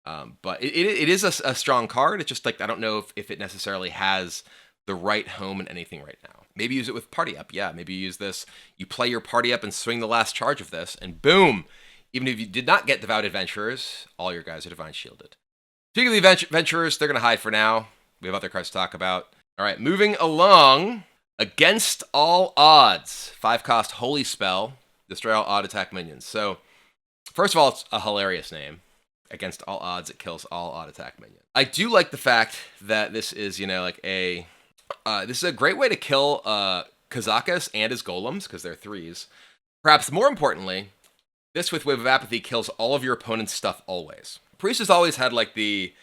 [SPEAKER 1] But it is a strong card. It's just like I don't know if it necessarily has the right home in anything right now. Maybe use it with Party Up. Yeah, maybe you use this. You play your Party Up and swing the last charge of this, and boom! Even if you did not get Devout Adventurers, all your guys are Divine Shielded. Speaking of the Adventurers, they're going to hide for now. We have other cards to talk about. All right, moving along. Against All Odds. 5-cost Holy Spell. Destroy all odd attack minions. So, first of all, it's a hilarious name. Against all odds, it kills all odd attack minions. I do like the fact that this is, like a... this is a great way to kill Kazakus and his golems, because they're 3s. Perhaps more importantly, this with Wave of Apathy kills all of your opponent's stuff always. Priest has always had like the,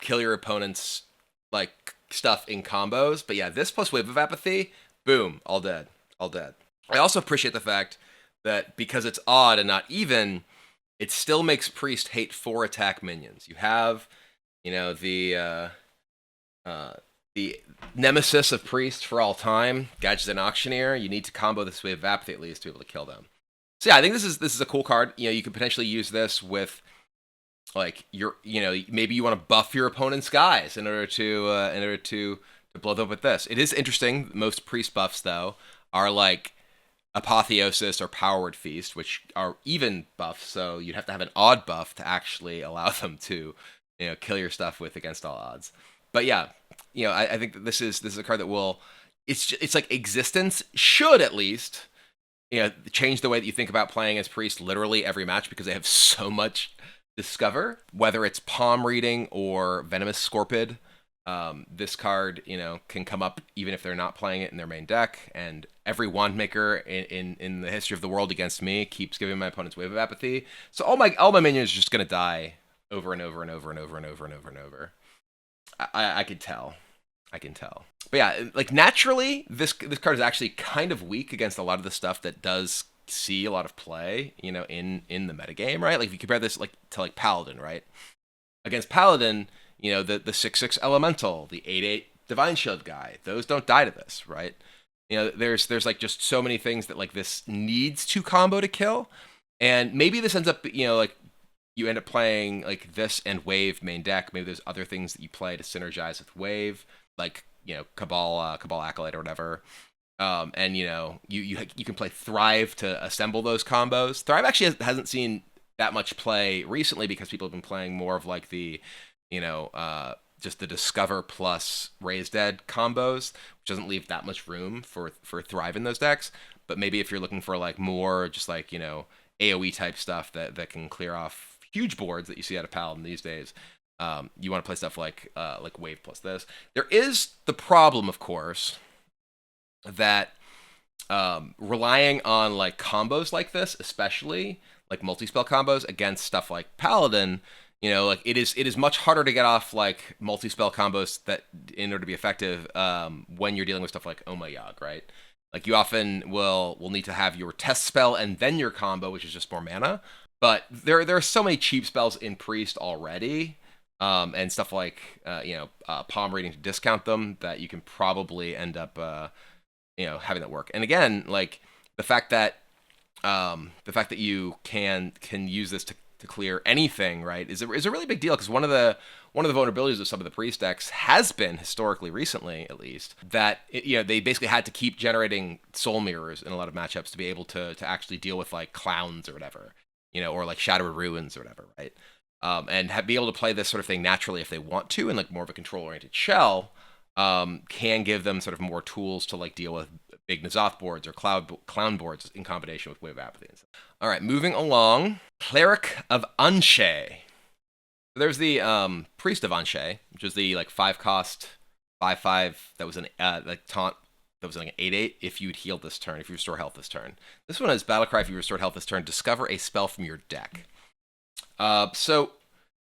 [SPEAKER 1] kill your opponent's like stuff in combos. But yeah, this plus Wave of Apathy, boom, all dead. All dead. I also appreciate the fact that because it's odd and not even, it still makes Priest hate 4 attack minions. You have, the nemesis of Priest for all time, Gadgets and Auctioneer. You need to combo this Wave of Apathy at least to be able to kill them. So yeah, I think this is a cool card. You could potentially use this with, like, maybe you want to buff your opponent's guys in order to blow them up with this. It is interesting. Most Priest buffs though are like Apotheosis or Power Word Feast, which are even buffs. So you'd have to have an odd buff to actually allow them to, kill your stuff with Against All Odds. But yeah, I think that this is a card that will. It's like Existence should at least. Change the way that you think about playing as Priest literally every match because they have so much Discover. Whether it's Palm Reading or Venomous Scorpid, this card, can come up even if they're not playing it in their main deck. And every Wand Maker in the history of the world against me keeps giving my opponents Wave of Apathy. So all my minions are just gonna die over and over and over and over and over and over and over. I could tell. I can tell. But yeah, like naturally, this card is actually kind of weak against a lot of the stuff that does see a lot of play, in the metagame, right? Like if you compare this to Paladin, right? Against Paladin, the 6/6 Elemental, the 8/8 Divine Shield guy, those don't die to this, right? There's like just so many things that like this needs to combo to kill, and maybe this ends up, like you end up playing like this and Wave main deck. Maybe there's other things that you play to synergize with Wave. Like Cabal Acolyte or whatever, and you can play Thrive to assemble those combos. Thrive actually hasn't seen that much play recently because people have been playing more of like the just the Discover plus Raise Dead combos, which doesn't leave that much room for Thrive in those decks. But maybe if you're looking for like more just like AoE type stuff that can clear off huge boards that you see out of Paladin these days. You want to play stuff like Wave plus this. There is the problem, of course, that relying on like combos like this, especially like multi-spell combos against stuff like Paladin, like it is much harder to get off like multi-spell combos that in order to be effective when you're dealing with stuff like Omayag, right? Like you often will need to have your test spell and then your combo, which is just more mana. But there are so many cheap spells in Priest already. And stuff like palm reading to discount them that you can probably end up having that work. And again, like the fact that you can use this to clear anything, right, is a really big deal because one of the vulnerabilities of some of the Priest decks has been historically recently at least that they basically had to keep generating soul mirrors in a lot of matchups to be able to actually deal with like clowns or whatever, or like Shadowed Ruins or whatever, right? And be able to play this sort of thing naturally if they want to in like more of a control-oriented shell can give them sort of more tools to like deal with big N'Zoth boards or clown boards in combination with Wave of Apathy. All right, moving along. Cleric of Anshe. There's the Priest of Anshe, which is the like 5-cost 5/5 that was an like taunt that was like an 8/8 if you'd healed this turn, if you restore health this turn. This one is Battlecry if you restored health this turn. Discover a spell from your deck. So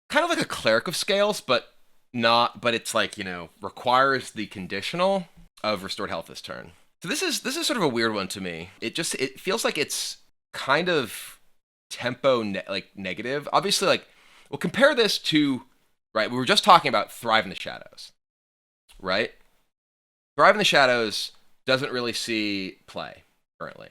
[SPEAKER 1] kind of like a Cleric of Scales, but it's like, requires the conditional of restored health this turn. So this is sort of a weird one to me. It feels like it's kind of tempo negative. Obviously, like Well, compare this to, right, we were just talking about Thrive in the Shadows, right? Thrive in the Shadows doesn't really see play currently,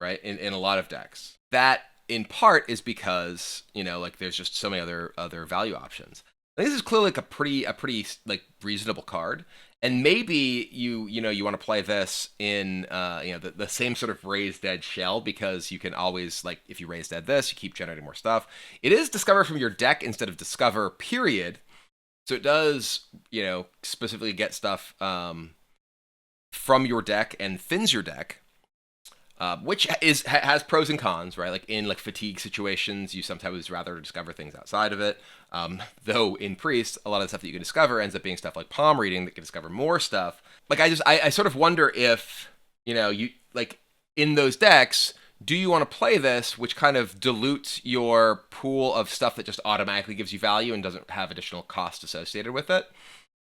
[SPEAKER 1] right, in a lot of decks. That, in part, is because, like, there's just so many other value options. I think this is clearly like a pretty like reasonable card, and maybe you want to play this in the same sort of Raise Dead shell, because you can always, like, if you Raise Dead this, you keep generating more stuff. It is discover from your deck instead of discover period, so it does specifically get stuff from your deck and thins your deck. Which has pros and cons, right? Like in fatigue situations, you sometimes rather discover things outside of it. Though in Priest, a lot of the stuff that you can discover ends up being stuff like palm reading that can discover more stuff. Like I sort of wonder if you like in those decks, do you want to play this, which kind of dilutes your pool of stuff that just automatically gives you value and doesn't have additional cost associated with it?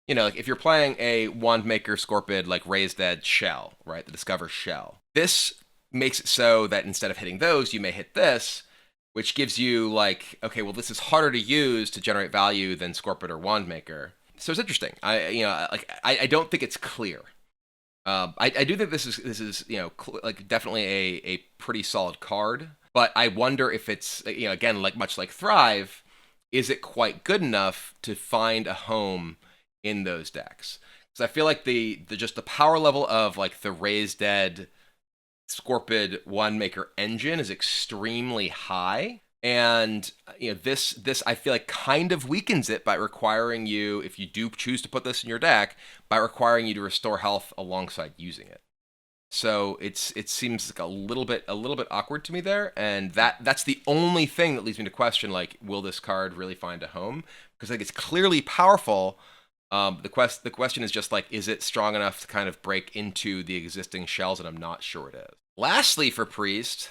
[SPEAKER 1] Like if you're playing a Wandmaker Scorpid like Raised Dead shell, right? The Discover shell. This makes it so that instead of hitting those, you may hit this, which gives you like, okay, well, this is harder to use to generate value than Scorpid or Wandmaker. So it's interesting. I don't think it's clear. I do think this is like definitely a pretty solid card, but I wonder if it's again, like much like Thrive, is it quite good enough to find a home in those decks? Because I feel like the power level of like the Raised Dead Scorpid Wandmaker engine is extremely high, and this I feel like kind of weakens it by requiring you, if you do choose to put this in your deck, by requiring you to restore health alongside using it. So it seems like a little bit awkward to me there, and that's the only thing that leads me to question, like, will this card really find a home? Because like it's clearly powerful. The question is just like, is it strong enough to kind of break into the existing shells? And I'm not sure it is. Lastly, for Priest,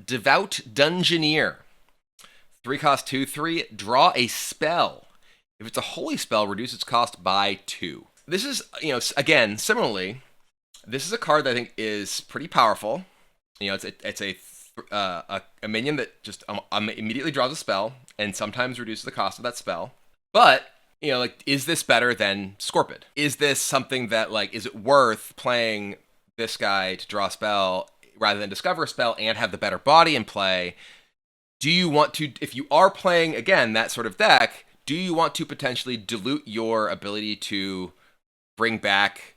[SPEAKER 1] Devout Dungeoneer. 3 cost 2/3, draw a spell. If it's a holy spell, reduce its cost by 2. This is, again, similarly, this is a card that I think is pretty powerful. It's a minion that just immediately draws a spell and sometimes reduces the cost of that spell. But like, is this better than Scorpid? Is this something that, like, is it worth playing this guy to draw a spell rather than discover a spell and have the better body in play? Do you want to, if you are playing, again, that sort of deck, do you want to potentially dilute your ability to bring back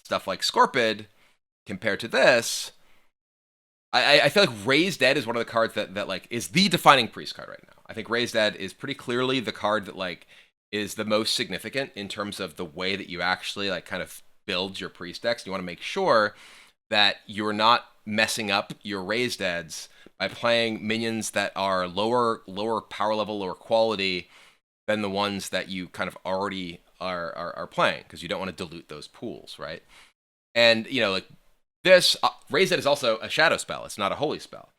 [SPEAKER 1] stuff like Scorpid compared to this? I feel like Raised Dead is one of the cards that like is the defining Priest card right now. I think Raised Dead is pretty clearly the card that like is the most significant in terms of the way that you actually like kind of build your Priest decks. You want to make sure that you're not messing up your Raised Deads by playing minions that are lower power level, lower quality than the ones that you kind of already are playing, because you don't want to dilute those pools, right? And like this Raised Dead is also a shadow spell. It's not a holy spell.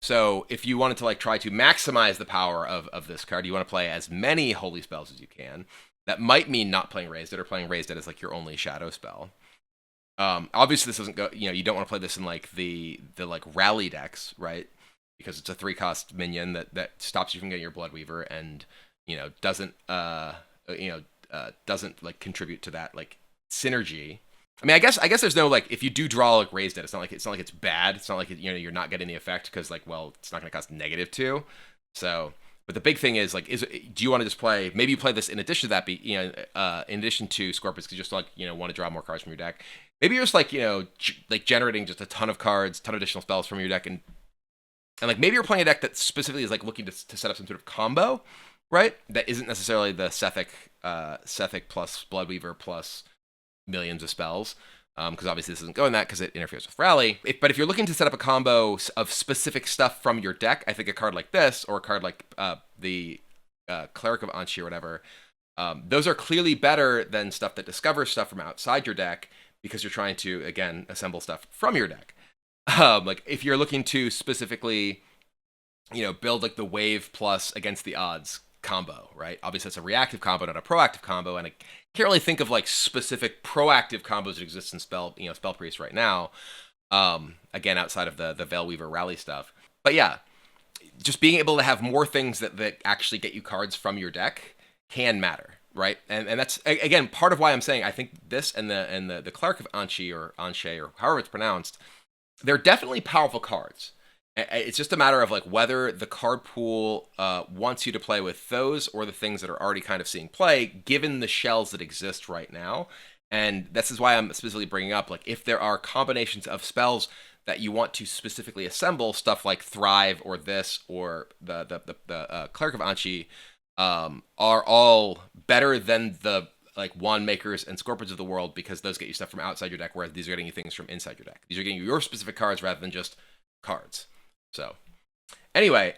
[SPEAKER 1] So if you wanted to like try to maximize the power of this card, you want to play as many holy spells as you can. That might mean not playing Raised Dead, or playing Raised Dead as like your only shadow spell. Obviously this doesn't go, you don't want to play this in like the like rally decks, right? Because it's a 3 cost minion that stops you from getting your Bloodweaver and doesn't doesn't like contribute to that like synergy. I mean, I guess there's no like, if you do draw like Raised Dead, it's not like it's bad. It's not like you're not getting the effect, because like, well, it's not going to cost -2. So, but the big thing is like, do you want to just play? Maybe you play this in addition to that, in addition to Scorpius, because you just like want to draw more cards from your deck. Maybe you're just like like generating just a ton of cards, ton of additional spells from your deck, and like maybe you're playing a deck that specifically is like looking to set up some sort of combo, right? That isn't necessarily the Sethic plus Bloodweaver plus millions of spells, because obviously this isn't going that, because it interferes with Rally. But if you're looking to set up a combo of specific stuff from your deck, I think a card like this, or a card like the Cleric of Anchi or whatever, those are clearly better than stuff that discovers stuff from outside your deck, because you're trying to, again, assemble stuff from your deck. Like if you're looking to specifically, build like the Wave plus Against the Odds combo, right? Obviously it's a reactive combo, not a proactive combo, and I can't really think of like specific proactive combos that exist in Spell Priest right now. Again, outside of the Veilweaver rally stuff. But yeah, just being able to have more things that actually get you cards from your deck can matter, right? And that's again part of why I'm saying I think this and the Cleric of Anchi or Anche or however it's pronounced, they're definitely powerful cards. It's just a matter of like whether the card pool wants you to play with those or the things that are already kind of seeing play, given the shells that exist right now. And this is why I'm specifically bringing up, like, if there are combinations of spells that you want to specifically assemble, stuff like Thrive or this or the Cleric of Anchi are all better than the like Wand Makers and Scorpions of the world, because those get you stuff from outside your deck, whereas these are getting you things from inside your deck. These are getting you your specific cards rather than just cards. So anyway,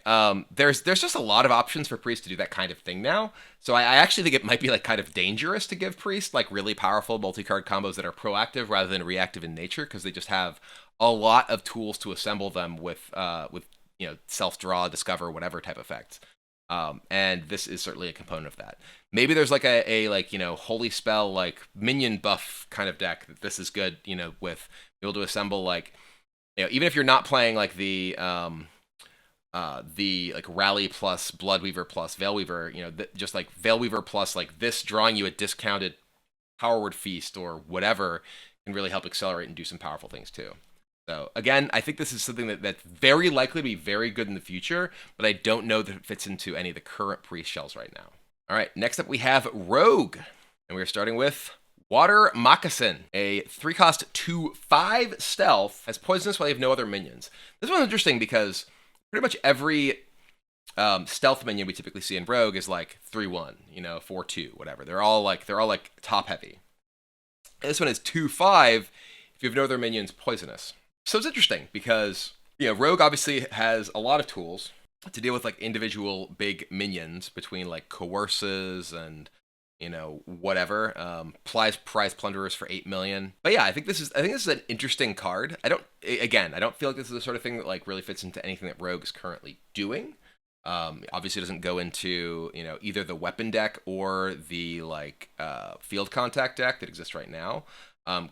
[SPEAKER 1] there's just a lot of options for Priest to do that kind of thing now. So I actually think it might be like kind of dangerous to give Priest like really powerful multi-card combos that are proactive rather than reactive in nature, because they just have a lot of tools to assemble them with you know, self-draw, discover, whatever type effects. And this is certainly a component of that. Maybe there's like a like, you know, holy spell like minion buff kind of deck that this is good, you know, with be able to assemble like, you know, even if you're not playing like the like Rally plus Bloodweaver plus Veilweaver, you know, just like Veilweaver plus like this drawing you a discounted Power Word Feast or whatever can really help accelerate and do some powerful things too. So again, I think this is something that's very likely to be very good in the future, but I don't know that it fits into any of the current Priest shells right now. All right, next up we have Rogue, and we're starting with Water Moccasin, a 3-cost 2/5 stealth, has poisonous while you have no other minions. This one's interesting because pretty much every stealth minion we typically see in Rogue is like 3/1, you know, 4/2, whatever. They're all like top heavy. And this one is 2/5 if you have no other minions poisonous. So it's interesting because, you know, Rogue obviously has a lot of tools to deal with like individual big minions between like coerces and, you know, whatever, prize plunderers for 8 million. But yeah, I think this is an interesting card. I don't feel like this is the sort of thing that like really fits into anything that Rogue is currently doing. Obviously it doesn't go into, you know, either the weapon deck or the like field contact deck that exists right now.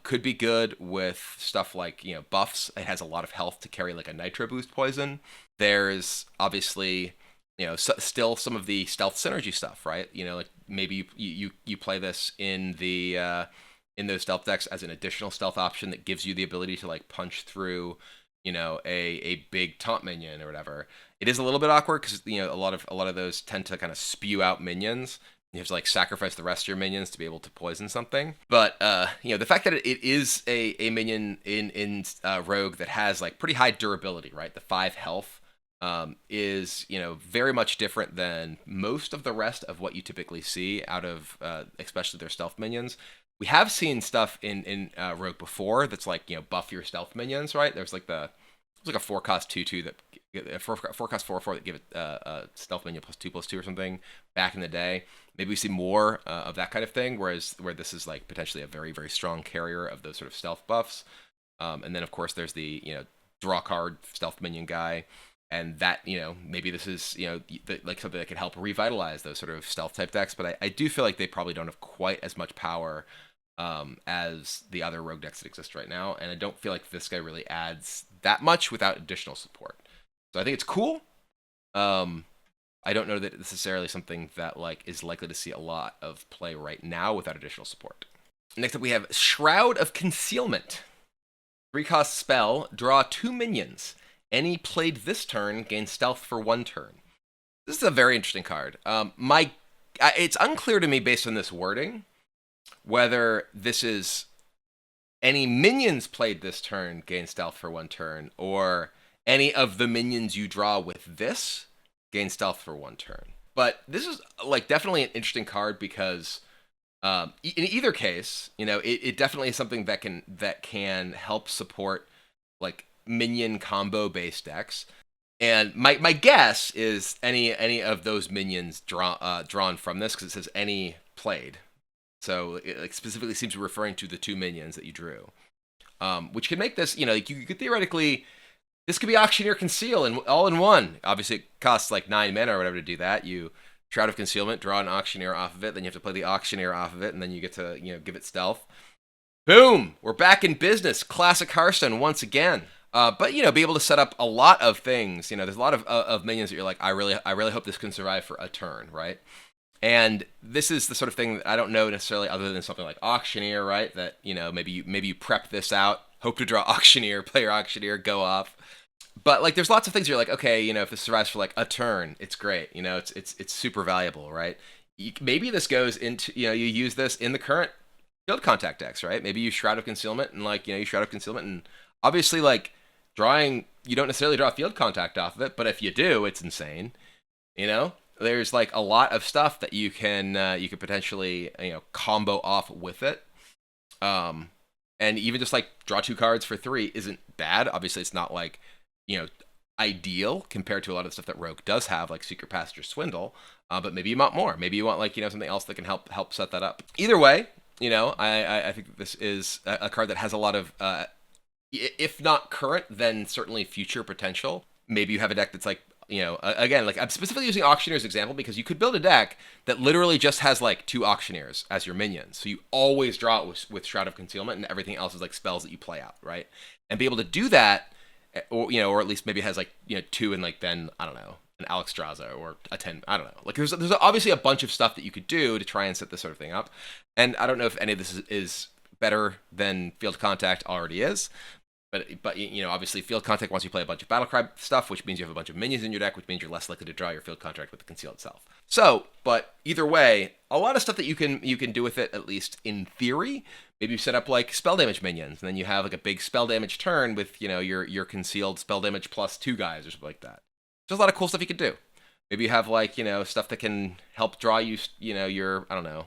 [SPEAKER 1] Could be good with stuff like, you know, buffs. It has a lot of health to carry like a Nitro Boost poison. There's obviously, you know, still some of the stealth synergy stuff, right? You know, like maybe you play this in the in those stealth decks as an additional stealth option that gives you the ability to like punch through, you know, a big taunt minion or whatever. It is a little bit awkward because, you know, a lot of those tend to kind of spew out minions. You have to like sacrifice the rest of your minions to be able to poison something. But you know, the fact that it is a minion in Rogue that has like pretty high durability, right? The 5 health is, you know, very much different than most of the rest of what you typically see out of especially their stealth minions. We have seen stuff in Rogue before that's like, you know, buff your stealth minions, right? There's like a 4-cost 2/2 that a 4-cost 4/4 that give it a stealth minion +2/+2 or something back in the day. Maybe we see more of that kind of thing, where this is like potentially a very, very strong carrier of those sort of stealth buffs. And then of course there's the, you know, draw card stealth minion guy, and that, you know, maybe this is, you know, like something that could help revitalize those sort of stealth type decks. But I do feel like they probably don't have quite as much power as the other Rogue decks that exist right now, and I don't feel like this guy really adds that much without additional support. So I think it's cool. I don't know that it's necessarily something that like is likely to see a lot of play right now without additional support. Next up we have Shroud of Concealment. 3-cost spell, draw 2 minions. Any played this turn gains stealth for 1 turn. This is a very interesting card. It's unclear to me based on this wording whether this is any minions played this turn gain stealth for 1 turn, or any of the minions you draw with this gain stealth for 1 turn. But this is like definitely an interesting card because in either case, you know, it definitely is something that can help support like minion combo based decks. And my guess is any of those minions drawn from this, because it says any played. So it like specifically seems to be referring to the 2 minions that you drew, which can make this, you know, like you could theoretically, this could be Auctioneer Conceal and all in one. Obviously, it costs like 9 mana or whatever to do that. You Shroud of Concealment, draw an Auctioneer off of it, then you have to play the Auctioneer off of it, and then you get to, you know, give it stealth. Boom! We're back in business. Classic Hearthstone once again. But be able to set up a lot of things. There's a lot of minions that you're like, I really hope this can survive for a turn, right? And this is the sort of thing that I don't know necessarily, other than something like Auctioneer, right? That maybe you prep this out, hope to draw Auctioneer, play your Auctioneer, go off. But like, there's lots of things you're like, okay, if this survives for like a turn, it's great. It's super valuable, right? Maybe this goes into you use this in the current field contact decks, right? Maybe you Shroud of Concealment and you Shroud of Concealment, and obviously like drawing, you don't necessarily draw field contact off of it, but if you do, it's insane. There's like a lot of stuff that you can potentially combo off with it. And even just like draw 2 cards for 3 isn't bad. Obviously, it's not like ideal compared to a lot of the stuff that Rogue does have, like Secret Passage or Swindle. But maybe you want more. Maybe you want like something else that can help set that up. Either way, I think this is a card that has a lot of if not current, then certainly future potential. Maybe you have a deck that's like, again, like I'm specifically using Auctioneer as an example because you could build a deck that literally just has like 2 Auctioneers as your minions. So you always draw it with Shroud of Concealment, and everything else is like spells that you play out, right? And be able to do that, or at least maybe it has like 2 and like then, I don't know, an Alexstrasza or a 10, I don't know. Like there's obviously a bunch of stuff that you could do to try and set this sort of thing up. And I don't know if any of this is better than Field Contact already is. But obviously Field Contact wants you to play a bunch of Battlecry stuff, which means you have a bunch of minions in your deck, which means you're less likely to draw your Field Contact with the Conceal itself. So, but either way, a lot of stuff that you can do with it, at least in theory. Maybe you set up like spell damage minions, and then you have like a big spell damage turn with your concealed spell damage plus 2 guys or something like that. There's a lot of cool stuff you could do. Maybe you have like stuff that can help draw you your, I don't know.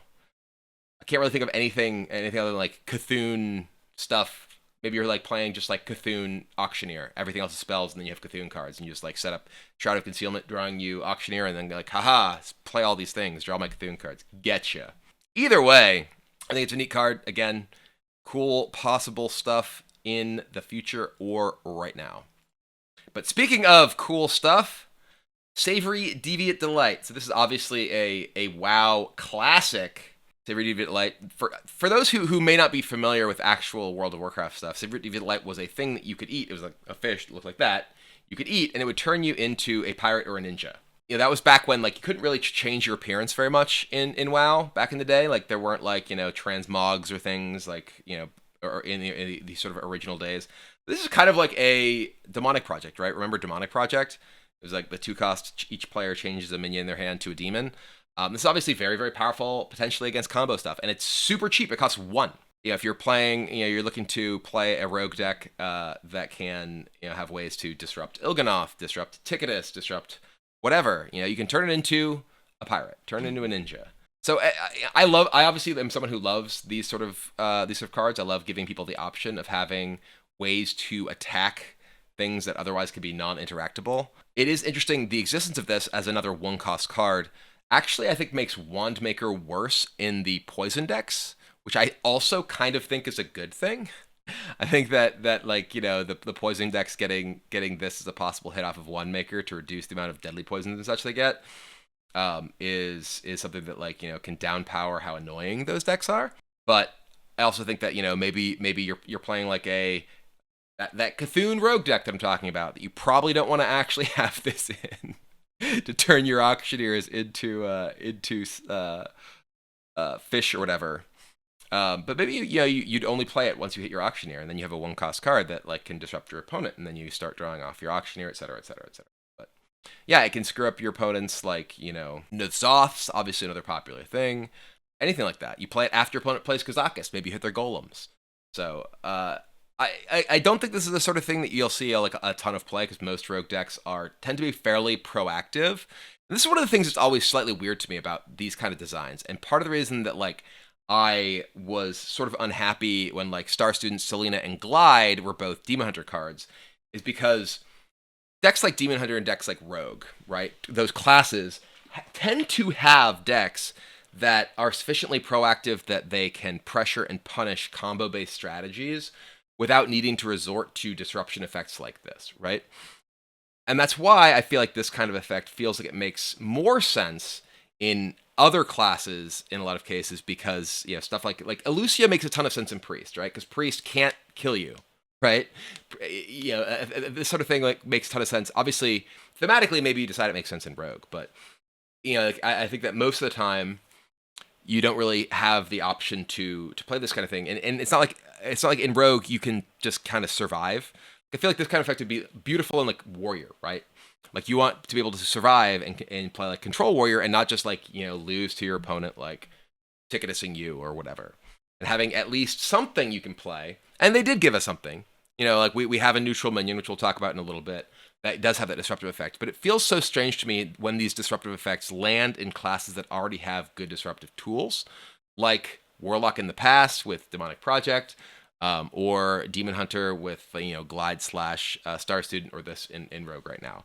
[SPEAKER 1] I can't really think of anything other than like Cthulhu stuff. Maybe you're like playing just like Cthulhu Auctioneer. Everything else is spells, and then you have Cthulhu cards, and you just like set up Shroud of Concealment, drawing you Auctioneer, and then like, haha, play all these things, draw my Cthulhu cards. Getcha. Either way, I think it's a neat card. Again, cool possible stuff in the future or right now. But speaking of cool stuff, Savory Deviate Delight. So this is obviously a WoW classic. Savory Deviate Delight. For those who may not be familiar with actual World of Warcraft stuff, Savory Deviate Delight was a thing that you could eat. It was like a fish that looked like that. You could eat, and it would turn you into a pirate or a ninja. That was back when like you couldn't really change your appearance very much in WoW back in the day. Like there weren't like transmogs or things like or in the sort of original days. This is kind of like a demonic project, right? Remember Demonic Project? It was like the 2 cost, each player changes a minion in their hand to a demon. This is obviously very, very powerful, potentially against combo stuff, and it's super cheap. It costs 1. If you're playing, you're looking to play a rogue deck that can, have ways to disrupt Il'gynoth, disrupt Ticketus, disrupt whatever. You can turn it into a pirate, turn it into a ninja. So I obviously am someone who loves these sort of cards. I love giving people the option of having ways to attack things that otherwise could be non-interactable. It is interesting, the existence of this as another 1-cost card actually, I think, makes Wandmaker worse in the poison decks, which I also kind of think is a good thing. I think that like, the poison decks getting this as a possible hit off of Wandmaker to reduce the amount of deadly poisons and such they get is something that like, can downpower how annoying those decks are. But I also think that, maybe you're playing like that Cthulhu rogue deck that I'm talking about, that you probably don't want to actually have this in. To turn your Auctioneers into fish or whatever. But maybe you'd only play it once you hit your Auctioneer, and then you have a 1-cost card that like can disrupt your opponent, and then you start drawing off your Auctioneer, etc., etc., etc. But yeah, it can screw up your opponents, like N'Zoth's obviously another popular thing. Anything like that. You play it after your opponent plays Kazakus. Maybe you hit their golems. So I don't think this is the sort of thing that you'll see like a ton of play, because most rogue decks tend to be fairly proactive. And this is one of the things that's always slightly weird to me about these kind of designs. And part of the reason that like I was sort of unhappy when like Star Student, Selena, and Glide were both Demon Hunter cards is because decks like Demon Hunter and decks like Rogue, right? Those classes tend to have decks that are sufficiently proactive that they can pressure and punish combo-based strategies without needing to resort to disruption effects like this, right? And that's why I feel like this kind of effect feels like it makes more sense in other classes in a lot of cases, because stuff like Elusia makes a ton of sense in Priest, right? Because Priest can't kill you right? This sort of thing like makes a ton of sense. Obviously, thematically, maybe you decide it makes sense in Rogue, but I think that most of the time you don't really have the option to play this kind of thing, and it's not like in Rogue you can just kind of survive. I feel like this kind of effect would be beautiful in like Warrior, right? Like you want to be able to survive and play like Control Warrior and not just like lose to your opponent like ticketing you or whatever. And having at least something you can play, and they did give us something. Like we have a neutral minion, which we'll talk about in a little bit, that does have that disruptive effect. But it feels so strange to me when these disruptive effects land in classes that already have good disruptive tools, like Warlock in the past with Demonic Project, or Demon Hunter with Glide / Star Student, or this in Rogue right now.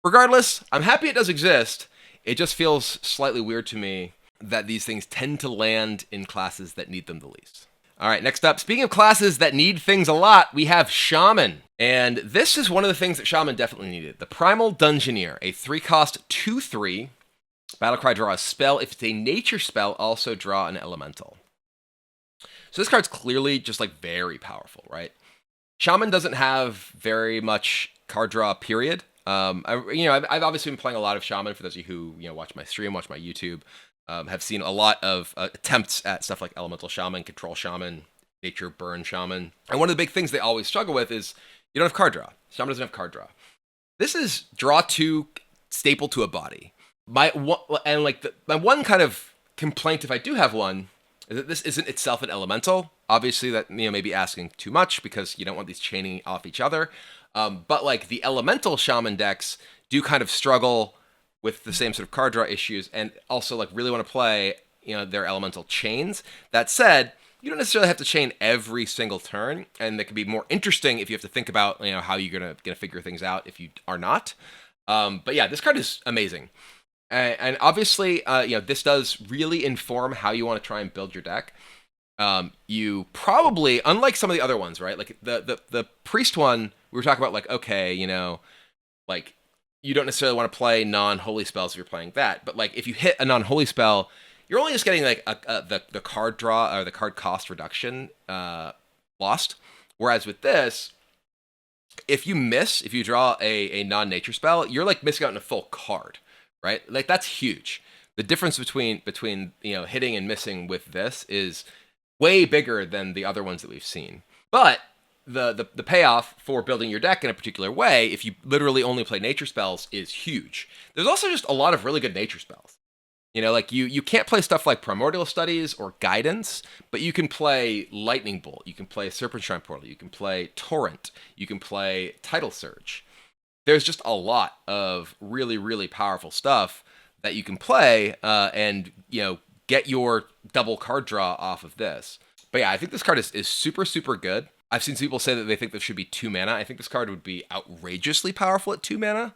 [SPEAKER 1] Regardless, I'm happy it does exist. It just feels slightly weird to me that these things tend to land in classes that need them the least. All right, next up, speaking of classes that need things a lot, we have Shaman. And this is one of the things that Shaman definitely needed. The Primal Dungeoneer, a 3-cost 2/3. Battlecry, draw a spell. If it's a nature spell, also draw an elemental. So this card's clearly just like very powerful, right? Shaman doesn't have very much card draw, period. I've obviously been playing a lot of Shaman. For those of you who watch my stream, watch my YouTube, have seen a lot of attempts at stuff like Elemental Shaman, Control Shaman, Nature Burn Shaman. And one of the big things they always struggle with is you don't have card draw. Shaman doesn't have card draw. This is draw 2 staple to a body. My one kind of complaint, if I do have one, is that this isn't itself an elemental. Obviously, that may be asking too much because you don't want these chaining off each other. But like the elemental Shaman decks do kind of struggle with the same sort of card draw issues, and also like really want to play their elemental chains. That said, you don't necessarily have to chain every single turn, and that can be more interesting if you have to think about how you're gonna figure things out if you are not. But yeah, this card is amazing, and obviously this does really inform how you want to try and build your deck. You probably, unlike some of the other ones, right? Like the priest one, we were talking about like, okay, like you don't necessarily want to play non-holy spells if you're playing that. But like if you hit a non-holy spell, you're only just getting like the card draw or the card cost reduction lost. Whereas with this, if you draw a non-nature spell, you're like missing out on a full card, right? Like that's huge. The difference between hitting and missing with this is way bigger than the other ones that we've seen. But the payoff for building your deck in a particular way, if you literally only play nature spells, is huge. There's also just a lot of really good nature spells. Like you can't play stuff like Primordial Studies or Guidance, but you can play Lightning Bolt, you can play Serpentine Portal, you can play Torrent, you can play Tidal Surge. There's just a lot of really, really powerful stuff that you can play and get your double card draw off of this. But yeah, I think this card is super, super good. I've seen some people say that they think this should be 2 mana. I think this card would be outrageously powerful at 2 mana,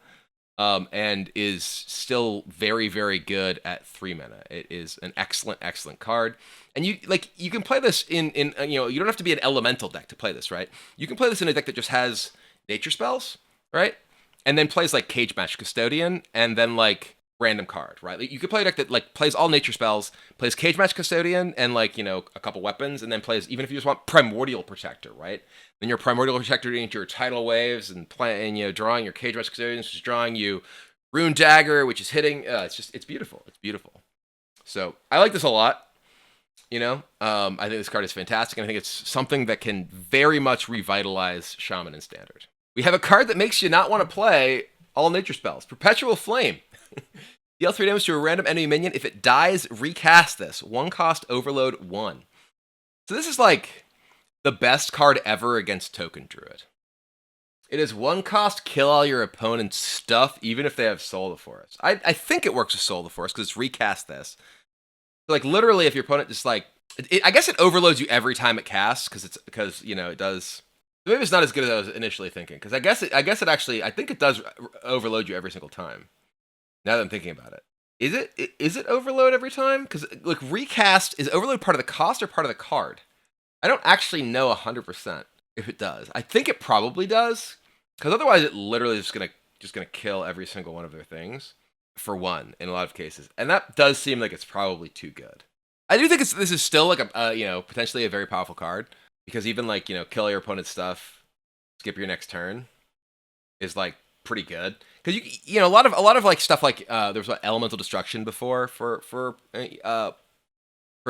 [SPEAKER 1] and is still very, very good at 3 mana. It is an excellent, excellent card. And you can play this in you don't have to be an elemental deck to play this, right? You can play this in a deck that just has nature spells, right? And then plays like Cage Match Custodian, and then like random card, right? Like, you could play a deck that like plays all nature spells, plays Cage Match Custodian, and like a couple weapons, and then plays, even if you just want Primordial Protector, right? Then your Primordial Protector into your Tidal Waves and drawing your Cage Match Custodian, which is drawing you Rune Dagger, which is hitting. It's beautiful. It's beautiful. So I like this a lot. I think this card is fantastic, and I think it's something that can very much revitalize Shaman in Standard. We have a card that makes you not want to play all nature spells. Perpetual Flame. Deal 3 damage to a random enemy minion. If it dies, recast this. 1-cost overload 1. So this is like the best card ever against Token Druid. It is 1-cost, kill all your opponent's stuff, even if they have Soul of the Forest. I think it works with Soul of the Forest because it's recast this. So like literally, if your opponent just like, I guess it overloads you every time it casts because it does. Maybe it's not as good as I was initially thinking, because I guess it actually, I think it does overload you every single time. Now that I'm thinking about it. Is it overload every time? Because like recast, is overload part of the cost or part of the card? I don't actually know 100% if it does. I think it probably does, because otherwise it literally is just gonna kill every single one of their things for 1 in a lot of cases, and that does seem like it's probably too good. I do think this is still like a potentially a very powerful card, because even like kill your opponent's stuff skip your next turn is like pretty good because you know a lot of like stuff like there was elemental destruction before for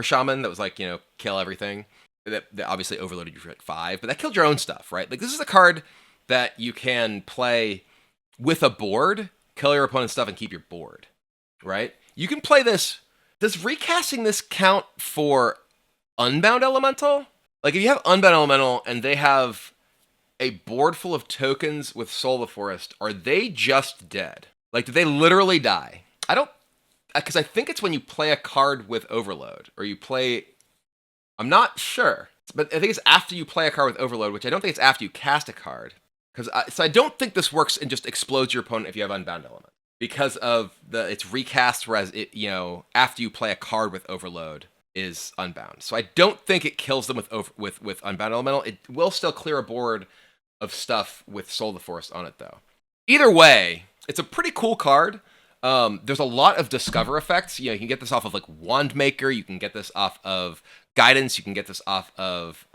[SPEAKER 1] Shaman that was like, you know, kill everything. That obviously overloaded you for like 5, but that killed your own stuff, right? Like, this is a card that you can play with a board, kill your opponent's stuff, and keep your board, right? You can play this. Does recasting this count for Unbound Elemental? Like, if you have Unbound Elemental and they have a board full of tokens with Soul of the Forest, are they just dead? Like, do they literally die? I don't, because I think it's when you play a card with Overload, or you play, I'm not sure, but I think it's after you play a card with Overload, which I don't think it's after you cast a card. So I don't think this works and just explodes your opponent if you have Unbound Element. Because of it's recast, whereas it, you know, after you play a card with Overload is Unbound. So I don't think it kills them with Unbound Elemental. It will still clear a board of stuff with Soul of the Forest on it, though. Either way, it's a pretty cool card. There's a lot of discover effects. You know, you can get this off of like Wand Maker. You can get this off of Guidance. You can get this off of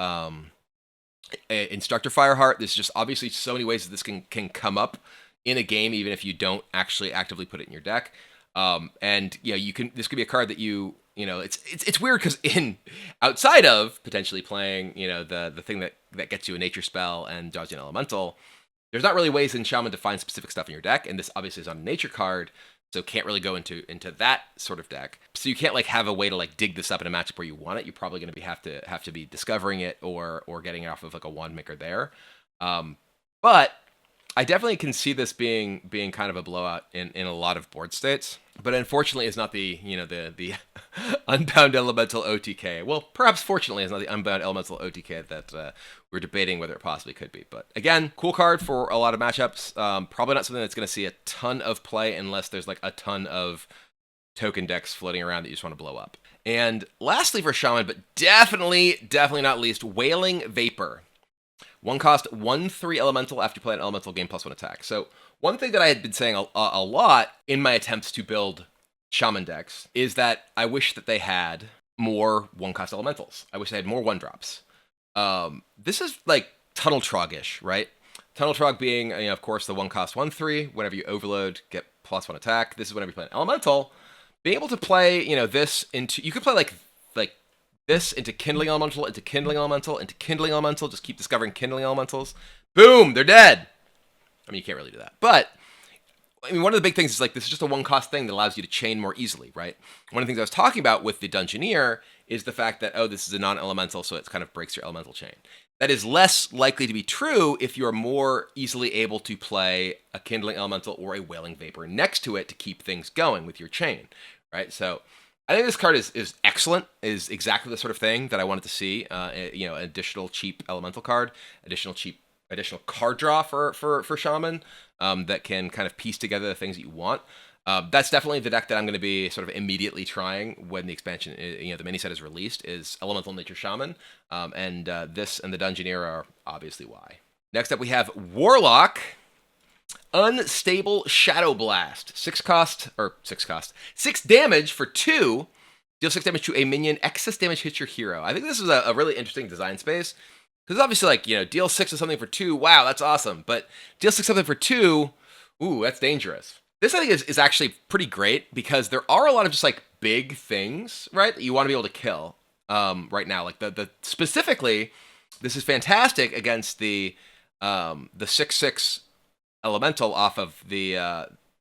[SPEAKER 1] Instructor Fireheart. There's just obviously so many ways that this can come up in a game, even if you don't actually actively put it in your deck. And you know, you can. This could be a card that you know. It's weird because outside of potentially playing, you know, the thing that gets you a nature spell and dodging an elemental, there's not really ways in Shaman to find specific stuff in your deck, and this obviously is on a nature card, so can't really go into that sort of deck. So you can't like have a way to like dig this up in a matchup where you want it. You're probably going to have to be discovering it or getting it off of like a Wand Maker there. But I definitely can see this being kind of a blowout in a lot of board states. But unfortunately, it's not the Unbound Elemental OTK. Well, perhaps fortunately, it's not the Unbound Elemental OTK that we're debating whether it possibly could be. But again, cool card for a lot of matchups. Probably not something that's going to see a ton of play unless there's like a ton of token decks floating around that you just want to blow up. And lastly for Shaman, but definitely not least, Wailing Vapor. 1 cost, 1/3 elemental after you play an elemental, gain +1 attack. So one thing that I had been saying a lot in my attempts to build Shaman decks is that I wish that they had more 1-cost elementals. I wish they had more 1-drops. This is like Tunnel Trog-ish, right? Tunnel Trog being, you know, of course, the 1 cost 1/3. Whenever you overload, get +1 attack. This is whenever you play an elemental. Being able to play, you know, this into, you could play like this into Kindling Elemental, into Kindling Elemental, into Kindling Elemental. Just keep discovering Kindling Elementals. Boom, they're dead. I mean, you can't really do that. But, I mean, one of the big things is like this is just a 1-cost thing that allows you to chain more easily, right? One of the things I was talking about with the Dungeoneer is the fact that, oh, this is a non-elemental, so it kind of breaks your elemental chain. That is less likely to be true if you're more easily able to play a Kindling Elemental or a Wailing Vapor next to it to keep things going with your chain, right? So I think this card is excellent, is exactly the sort of thing that I wanted to see. You know, an additional cheap elemental card, additional card draw for Shaman that can kind of piece together the things that you want. That's definitely the deck that I'm going to be sort of immediately trying when the expansion, you know, the mini set is released, is Elemental Nature Shaman. And this and the Dungeoneer are obviously why. Next up we have Warlock. Unstable Shadow Blast. 6 damage for 2. Deal 6 damage to a minion. Excess damage hits your hero. I think this is a really interesting design space. Because obviously, like, you know, deal 6 of something for 2. Wow, that's awesome. But deal 6 something for 2. Ooh, that's dangerous. This, I think, is actually pretty great. Because there are a lot of just, like, big things, right, that you want to be able to kill right now. Like, the specifically, this is fantastic against the 6/6 elemental off of the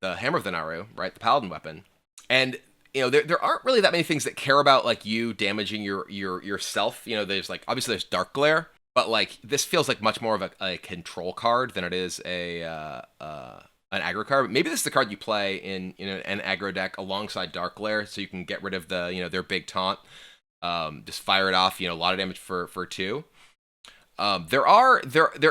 [SPEAKER 1] Hammer of the Naru, right? The Paladin weapon. And, you know, there aren't really that many things that care about, like, you damaging yourself. You know, there's, like, obviously there's Dark Glare, but, like, this feels like much more of a control card than it is an aggro card. Maybe this is the card you play in an aggro deck alongside Dark Glare, so you can get rid of the, you know, their big taunt. Just fire it off, you know, a lot of damage for 2. There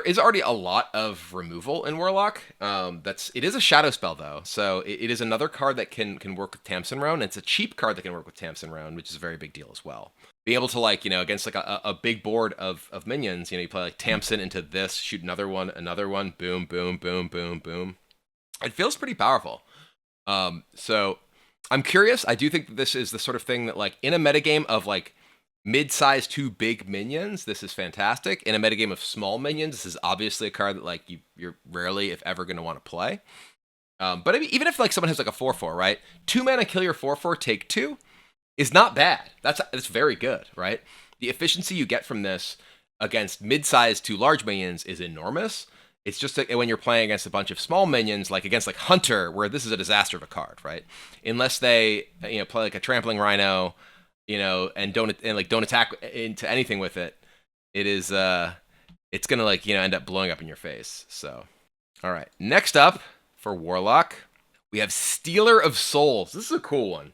[SPEAKER 1] is already a lot of removal in Warlock. It is a shadow spell though, so it is another card that can work with Tamsin Round. It's a cheap card that can work with Tamsin Round, which is a very big deal as well. Being able to, like, you know, against like a big board of minions, you know, you play like Tamsin into this, shoot another one, boom, boom, boom, boom, boom. It feels pretty powerful. So I'm curious. I do think that this is the sort of thing that, like, in a metagame of like mid-sized to big minions, this is fantastic. In a metagame of small minions, this is obviously a card that like you're rarely, if ever, going to want to play. But I mean, even if like someone has like a 4/4, right? 2 mana kill your 4/4, take 2 is not bad. That's very good, right? The efficiency you get from this against mid-sized to large minions is enormous. It's just that when you're playing against a bunch of small minions, like against like Hunter, where this is a disaster of a card, right? Unless they play like a Trampling Rhino, and don't attack into anything with it, it's gonna like end up blowing up in your face. So, all right, next up for Warlock, we have Stealer of Souls. This is a cool one.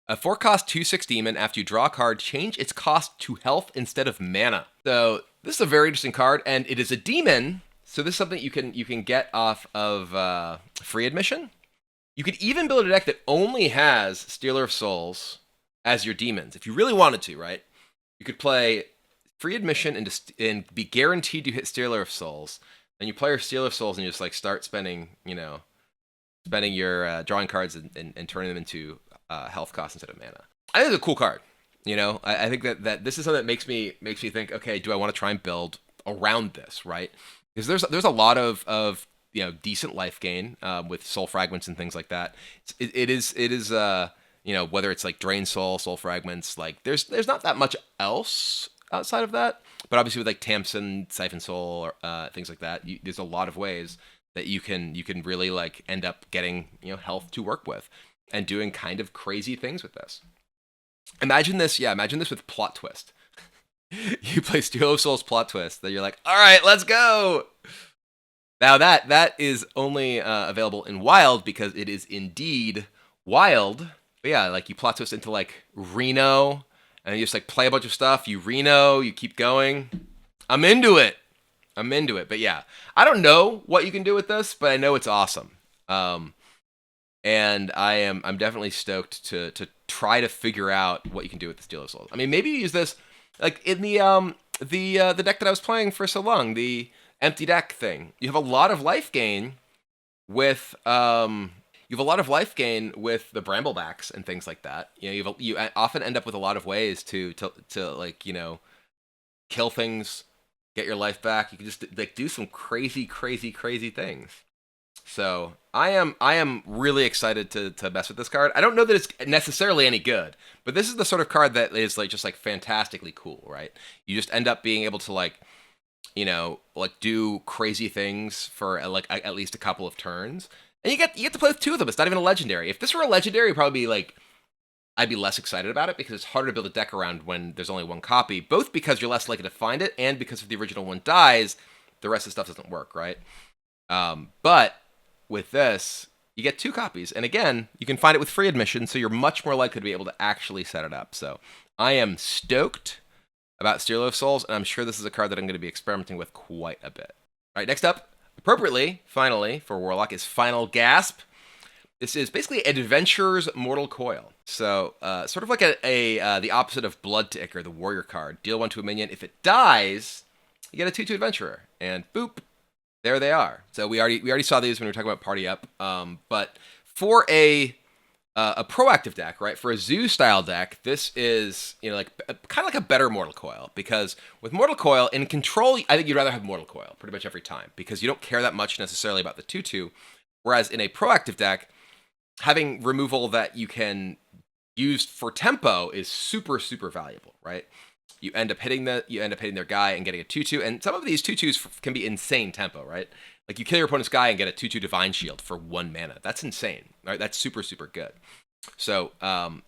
[SPEAKER 1] A 4-cost 2/6 demon. After you draw a card, change its cost to health instead of mana. So this is a very interesting card, and it is a demon. So this is something you can get off of free admission. You could even build a deck that only has Stealer of Souls as your demons, if you really wanted to, right? You could play free admission and be guaranteed to hit Stealer of Souls. Then you play your Stealer of Souls and you just like start spending your drawing cards and turning them into health cost instead of mana. I think it's a cool card. I think that this is something that makes me think, okay, do I want to try and build around this, right? Because there's a lot of decent life gain with soul fragments and things like that. It is whether it's like drain soul fragments, like there's not that much else outside of that. But obviously with like Tamsin, Siphon Soul, or things like that, there's a lot of ways that you can really like end up getting health to work with and doing kind of crazy things with this. Imagine this with Plot Twist. You play Steal of Souls Plot Twist, then you're like, all right, let's go. Now that is only available in Wild because it is indeed Wild. But yeah, like you Plot Twist into like Reno, and you just like play a bunch of stuff. You Reno, you keep going. I'm into it. But yeah, I don't know what you can do with this, but I know it's awesome. And I'm definitely stoked to try to figure out what you can do with the Steal of Souls. I mean, maybe you use this like in the deck that I was playing for so long, the empty deck thing. You have a lot of life gain with the Bramblebacks and things like that. You often end up with a lot of ways to like kill things, get your life back. You can just like do some crazy things. So I am really excited to mess with this card. I don't know that it's necessarily any good, but this is the sort of card that is like just like fantastically cool, right? You just end up being able to like do crazy things for like at least a couple of turns, and you get to play with 2 of them. It's not even a legendary. If this were a legendary, probably like I'd be less excited about it because it's harder to build a deck around when there's only 1 copy, both because you're less likely to find it and because if the original one dies, the rest of the stuff doesn't work, right? But with this, you get 2 copies. And again, you can find it with free admission, so you're much more likely to be able to actually set it up. So I am stoked about Stealer of Souls, and I'm sure this is a card that I'm going to be experimenting with quite a bit. All right, next up, appropriately, finally, for Warlock, is Final Gasp. This is basically Adventurer's Mortal Coil. So sort of like the opposite of Blood to Ichor, the warrior card. Deal 1 to a minion. If it dies, you get a 2/2 Adventurer. And boop, there they are. So we already saw these when we were talking about Party Up. But for a proactive deck, right? For a zoo style deck, this is like kind of like a better Mortal Coil, because with Mortal Coil in control, I think you'd rather have Mortal Coil pretty much every time because you don't care that much necessarily about the 2/2. Whereas in a proactive deck, having removal that you can use for tempo is super valuable, right? You end up hitting their guy and getting a 2/2, and some of these 2/2s can be insane tempo, right? Like you kill your opponent's guy and get a 2/2 Divine Shield for 1 mana. That's insane, right? That's super good. So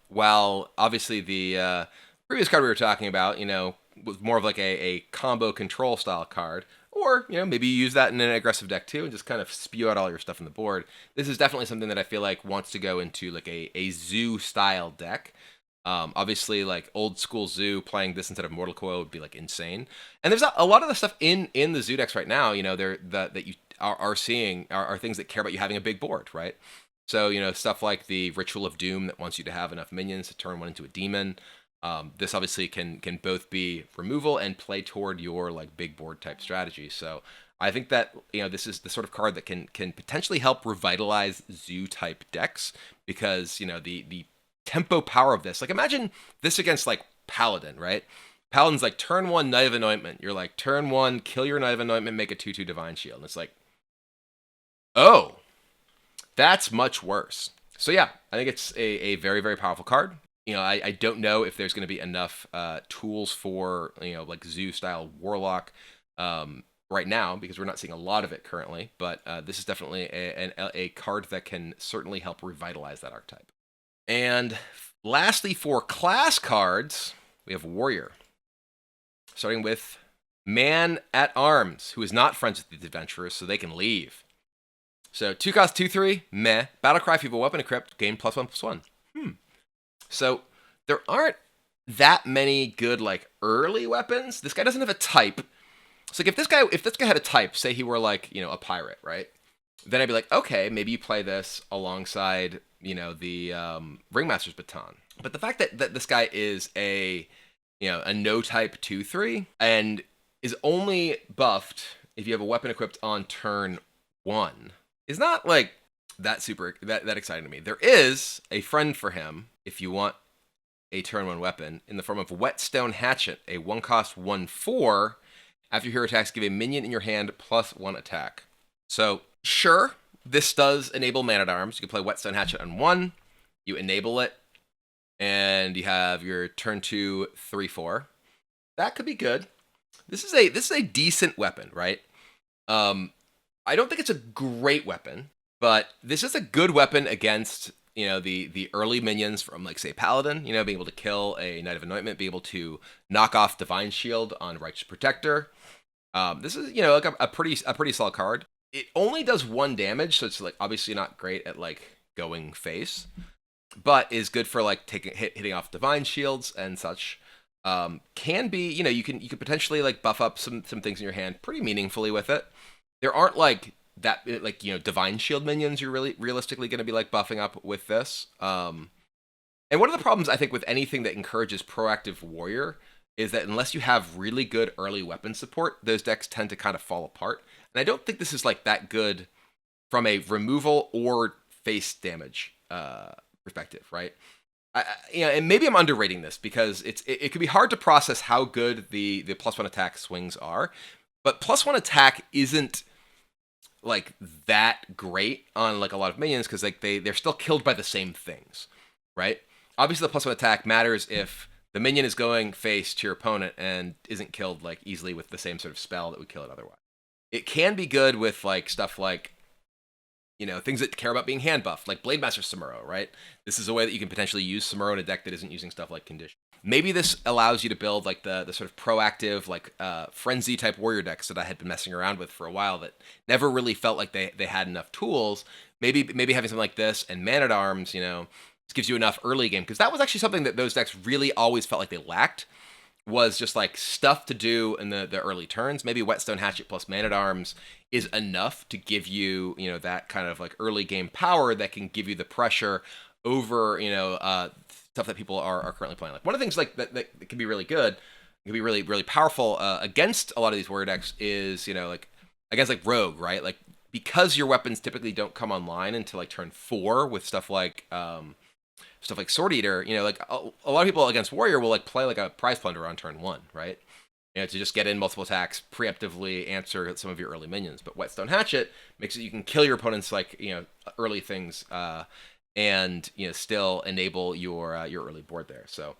[SPEAKER 1] while obviously the previous card we were talking about, was more of like a combo control style card, or maybe you use that in an aggressive deck too and just kind of spew out all your stuff on the board. This is definitely something that I feel like wants to go into like a zoo style deck. Obviously, like old school zoo playing this instead of Mortal Coil would be like insane. And there's a lot of the stuff in the zoo decks right now. That you are seeing are things that care about you having a big board, right? So stuff like the Ritual of Doom that wants you to have enough minions to turn one into a demon. This obviously can both be removal and play toward your like big board type strategy. So I think that this is the sort of card that can potentially help revitalize zoo type decks because the tempo power of this. Like imagine this against like Paladin, right? Paladin's like turn 1 Knight of Anointment. You're like turn 1, kill your Knight of Anointment, make a 2/2 Divine Shield. And it's like, oh, that's much worse. So yeah, I think it's a very, very powerful card. I don't know if there's going to be enough tools for, like Zoo-style Warlock right now, because we're not seeing a lot of it currently. But this is definitely a card that can certainly help revitalize that archetype. And lastly, for class cards, we have Warrior. Starting with Man at Arms, who is not friends with the adventurers, so they can leave. So 2 cost 2/3, meh. Battlecry, if you have a weapon equipped, gain +1/+1. So there aren't that many good like early weapons. This guy doesn't have a type. So like if this guy had a type, say he were like, a pirate, right? Then I'd be like, okay, maybe you play this alongside, the Ringmaster's Baton. But the fact that this guy is a no type 2/3 and is only buffed if you have a weapon equipped on turn 1 is not like that exciting to me. There is a friend for him if you want a turn 1 weapon in the form of Whetstone Hatchet, a 1 cost 1/4. After your hero attacks, give a minion in your hand +1 attack. So sure, this does enable Man at Arms. You can play Whetstone Hatchet on 1. You enable it, and you have your turn 2, 3, 4. That could be good. This is a decent weapon, right? I don't think it's a great weapon, but this is a good weapon against the early minions from like say Paladin. Being able to kill a Knight of Anointment, be able to knock off Divine Shield on Righteous Protector. This is like a pretty solid card. It only does 1 damage, so it's like obviously not great at like going face, but is good for like hitting off Divine Shields and such. Can be you can potentially like buff up some things in your hand pretty meaningfully with it. There aren't like that like Divine Shield minions you're really realistically going to be like buffing up with this. And one of the problems I think with anything that encourages proactive Warrior is that unless you have really good early weapon support, those decks tend to kind of fall apart. And I don't think this is like that good from a removal or face damage perspective, right? And maybe I'm underrating this because it could be hard to process how good the +1 attack swings are, but +1 attack isn't like that great on like a lot of minions because like they're still killed by the same things, right? Obviously, the +1 attack matters if the minion is going face to your opponent and isn't killed like easily with the same sort of spell that would kill it otherwise. It can be good with like stuff like things that care about being hand buffed, like Blademaster Samuro, right? This is a way that you can potentially use Samuro in a deck that isn't using stuff like Condition. Maybe this allows you to build like the sort of proactive, like Frenzy type Warrior decks that I had been messing around with for a while that never really felt like they had enough tools. Maybe having something like this and Man at Arms, gives you enough early game, because that was actually something that those decks really always felt like they lacked, was just like stuff to do in the early turns. Maybe Whetstone Hatchet plus Man at Arms is enough to give you that kind of like early game power that can give you the pressure over stuff that people are currently playing. Like one of the things like that can be really good, can be really really powerful against a lot of these warrior decks is like against like Rogue, right? Like because your weapons typically don't come online until like turn 4 with stuff like Sword Eater, like a lot of people against Warrior will like play like a Prize Plunder on turn 1, right? To just get in multiple attacks, preemptively answer some of your early minions. But Whetstone Hatchet makes it you can kill your opponent's like early things and still enable your early board there. So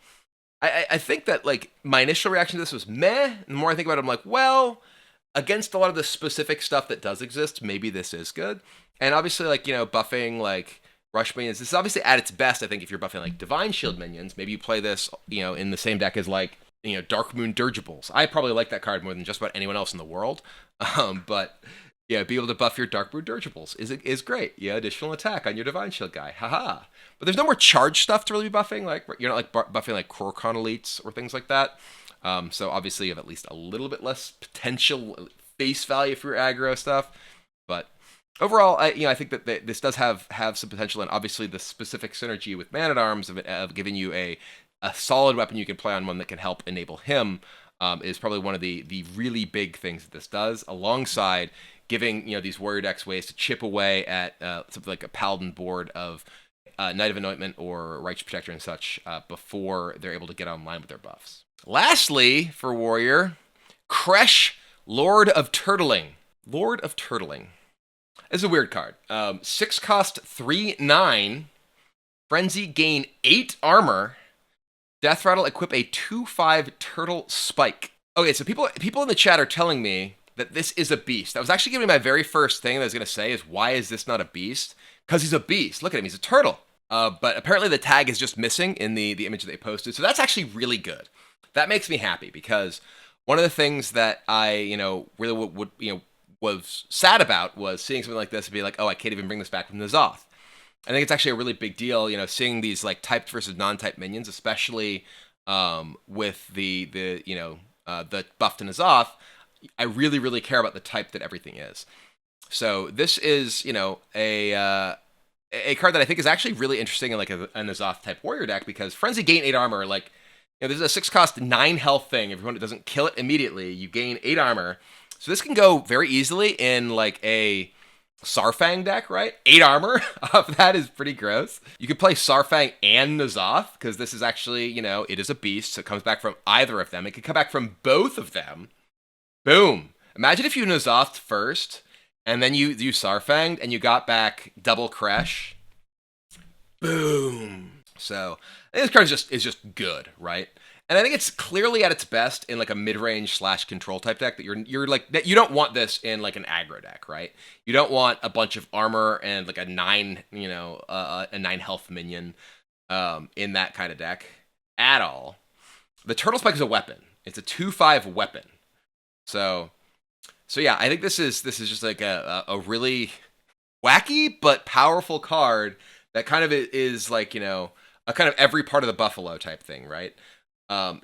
[SPEAKER 1] I think that like my initial reaction to this was meh. And the more I think about it, I'm like, well, against a lot of the specific stuff that does exist, maybe this is good. And obviously like buffing like Rush minions. This is obviously at its best, I think, if you're buffing like Divine Shield minions. Maybe you play this, in the same deck as like, Darkmoon Dirigibles. I probably like that card more than just about anyone else in the world. But yeah, be able to buff your Darkmoon Dirigibles is great. Yeah, additional attack on your Divine Shield guy. Haha. But there's no more charge stuff to really be buffing. Like you're not like buffing like Crorcon Elites or things like that. So obviously you have at least a little bit less potential face value for your aggro stuff. But overall, I think that this does have some potential, and obviously the specific synergy with Man at Arms of giving you a solid weapon you can play on one that can help enable him is probably one of the really big things that this does, alongside giving these warrior decks ways to chip away at something like a Paladin board of Knight of Anointment or Righteous Protector and such before they're able to get online with their buffs. Lastly, for Warrior, Kresh, Lord of Turtling. Lord of Turtling. This is a weird card. 6 cost 3/9. Frenzy, gain 8 armor. Death Rattle, equip a 2/5 turtle spike. Okay, so people in the chat are telling me that this is a beast. That was actually gonna be my very first thing that I was going to say is, why is this not a beast? Because he's a beast. Look at him, he's a turtle. But apparently the tag is just missing in the image that they posted. So that's actually really good. That makes me happy, because one of the things that I, really would was sad about was seeing something like this and be like, oh, I can't even bring this back from N'Zoth. I think it's actually a really big deal, seeing these like typed versus non-typed minions, especially with the buff to N'Zoth. I really, really care about the type that everything is. So this is, a card that I think is actually really interesting in like a N'Zoth type warrior deck, because Frenzy, gain 8 armor. Like, this is a 6 cost 9 health thing. Everyone that doesn't kill it immediately, you gain 8 armor. So this can go very easily in like a Saurfang deck, right? 8 armor off that is pretty gross. You could play Saurfang and N'Zoth, because this is actually, it is a beast, so it comes back from either of them. It could come back from both of them. Boom. Imagine if you N'Zothed first, and then you Saurfanged, and you got back double Kresh. Boom. So I think this card is just good, right? And I think it's clearly at its best in like a mid-range / control type deck that you're like, that you don't want this in like an aggro deck, right? You don't want a bunch of armor and like a 9, a 9 health minion in that kind of deck at all. The Turtle Spike is a weapon. It's a 2/5 weapon. So yeah, I think this is just like a really wacky but powerful card that kind of is like, a kind of every part of the Buffalo type thing, right?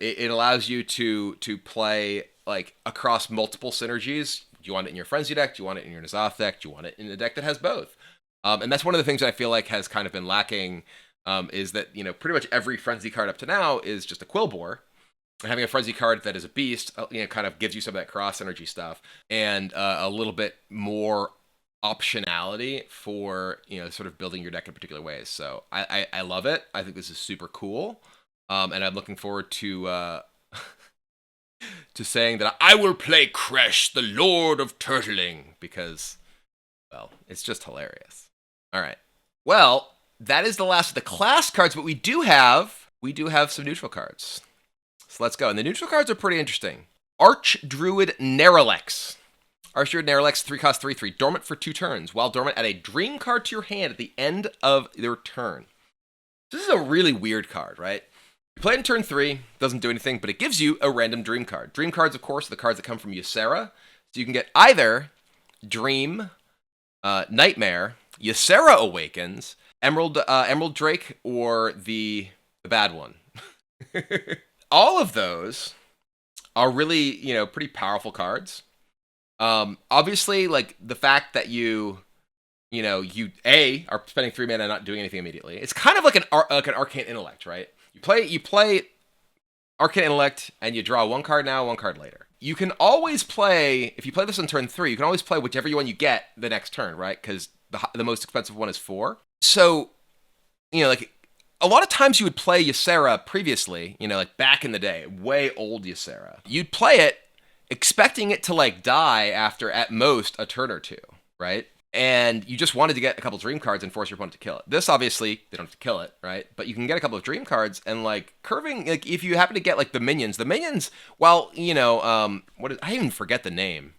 [SPEAKER 1] It allows you to play like across multiple synergies. Do you want it in your Frenzy deck? Do you want it in your N'Zoth deck? Do you want it in a deck that has both? And that's one of the things that I feel like has kind of been lacking, is that, pretty much every Frenzy card up to now is just a Quillbore. And having a Frenzy card that is a beast, kind of gives you some of that cross energy stuff and a little bit more optionality for, sort of building your deck in particular ways. So I love it. I think this is super cool. And I'm looking forward to to saying that I will play Kresh, the Lord of Turtling, because, well, it's just hilarious. All right. Well, that is the last of the class cards, but we do have some neutral cards. So let's go. And the neutral cards are pretty interesting. Archdruid Neralex. Archdruid Neralex, 3 cost 3/3, dormant for 2 turns. While dormant, add a dream card to your hand at the end of their turn. This is a really weird card, right? You play it in turn 3, doesn't do anything, but it gives you a random dream card. Dream cards, of course, are the cards that come from Ysera. So you can get either Dream, Nightmare, Ysera Awakens, Emerald Drake, or the bad one. All of those are really, pretty powerful cards. Obviously, like the fact that you are spending 3 mana and not doing anything immediately. It's kind of like an Arcane Intellect, right? You play Arcane Intellect and you draw 1 card now, 1 card later. You can always play, if you play this on turn 3, you can always play whichever one you get the next turn, right? Because the most expensive one is 4. So, like a lot of times you would play Ysera previously, like back in the day, way old Ysera. You'd play it expecting it to like die after at most a turn or 2, right? And you just wanted to get a couple dream cards and force your opponent to kill it. This, obviously, they don't have to kill it, right? But you can get a couple of dream cards and, like, curving, like, if you happen to get, like, the minions, well, I even forget the name.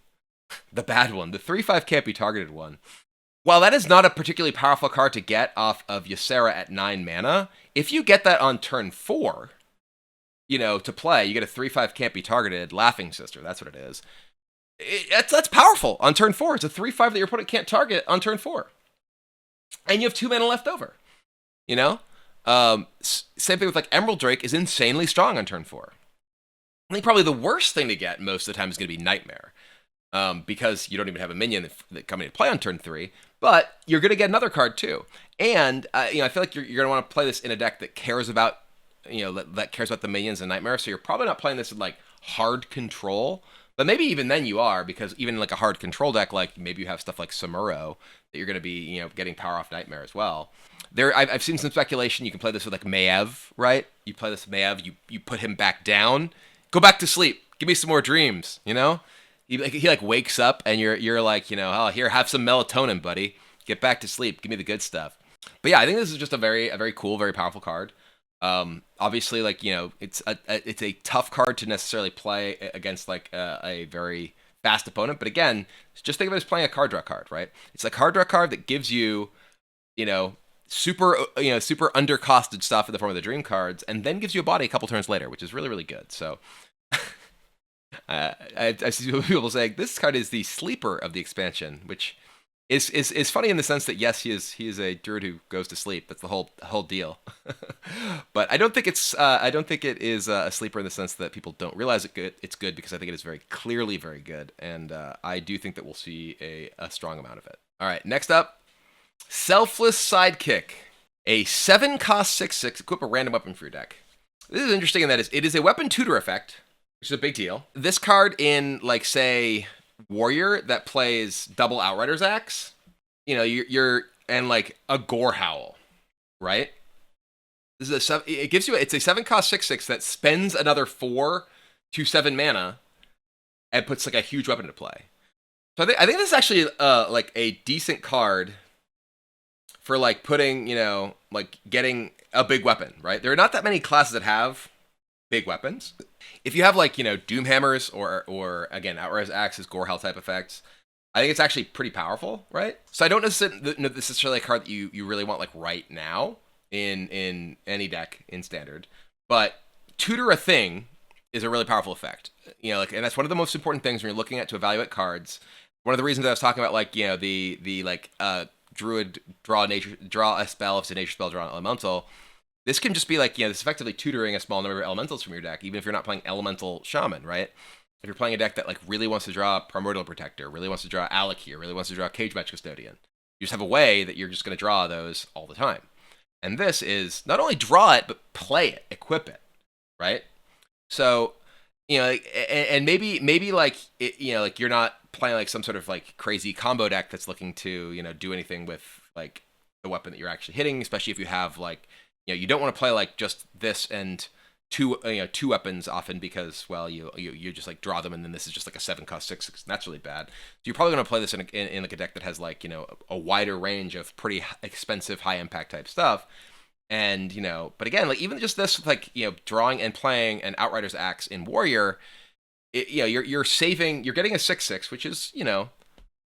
[SPEAKER 1] The bad one. The 3/5 can't be targeted one. While that is not a particularly powerful card to get off of Ysera at 9 mana, if you get that on turn 4, to play, you get a 3/5 can't be targeted Laughing Sister. That's what it is. That's powerful on turn 4. It's a 3/5 that your opponent can't target on turn 4. And you have 2 mana left over. Same thing with like Emerald Drake is insanely strong on turn 4. I think probably the worst thing to get most of the time is going to be Nightmare. Because you don't even have a minion that come into play on turn 3. But you're going to get another card too. And, I feel like you're going to want to play this in a deck that cares about, that cares about the minions and Nightmare. So you're probably not playing this in like hard control. But maybe even then you are, because even like a hard control deck, like maybe you have stuff like Samuro that you're going to be, getting power off Nightmare as well. I've seen some speculation. You can play this with like Maev, right? You play this with Maev, you put him back down, go back to sleep, give me some more dreams. You know, he like wakes up and you're like, you know, oh, here, have some melatonin, buddy. Get back to sleep. Give me the good stuff. But yeah, I think this is just a very cool, very powerful card. Obviously, like, you know, it's a tough card to necessarily play against like a very fast opponent. But again, just think of it as playing a card draw card, right? It's a card draw card that gives you, you know, super undercosted stuff in the form of the dream cards, and then gives you a body a couple turns later, which is really good. So I see people saying this card is the sleeper of the expansion, which is funny in the sense that yes, he is a druid who goes to sleep. That's the whole deal. But I don't think it is a sleeper in the sense that people don't realize it's good, because I think it is very clearly very good, and I do think that we'll see a strong amount of it. All right, next up, Selfless Sidekick, a 7-cost 6/6. Equip a random weapon for your deck. This is interesting in that it is a weapon tutor effect, which is a big deal. This card in, like, say, Warrior that plays double Outrider's Axe, you know, you're and like a Gore Howl, right? This is it gives you it's a 7-cost 6/6 that spends another 4 to 7 mana and puts like a huge weapon into play. So I think this is actually like a decent card for like putting, you know, like getting a big weapon, right? There are not that many classes that have big weapons. If you have like, you know, Doomhammers or again, Outrider's Axes, Gorehowl type effects, I think it's actually pretty powerful, right? So I don't necessarily a card that you really want like right now in any deck in Standard, but Tutor a Thing is a really powerful effect. You know, like, and that's one of the most important things when you're looking at to evaluate cards. One of the reasons I was talking about, like, you know, the like Druid draw a spell, if it's a nature spell, draw an elemental. This can just be like, you know, this effectively tutoring a small number of elementals from your deck, even if you're not playing Elemental Shaman, right? If you're playing a deck that like really wants to draw Primordial Protector, really wants to draw Alakir, really wants to draw Cage Match Custodian, you just have a way that you're just going to draw those all the time. And this is not only draw it, but play it, equip it, right? So, you know, and maybe like, you know, like you're not playing like some sort of like crazy combo deck that's looking to, you know, do anything with like the weapon that you're actually hitting, especially if you have like, you know, you don't want to play like just this and two weapons often, because, well, you just like draw them and then this is just like a 7-cost 6/6, and that's really bad. So you're probably going to play this in like a deck that has like, you know, a wider range of pretty expensive high impact type stuff. And, you know, but again, like even just this, like, you know, drawing and playing an Outrider's Axe in Warrior, you know, you're getting a 6/6, which is, you know,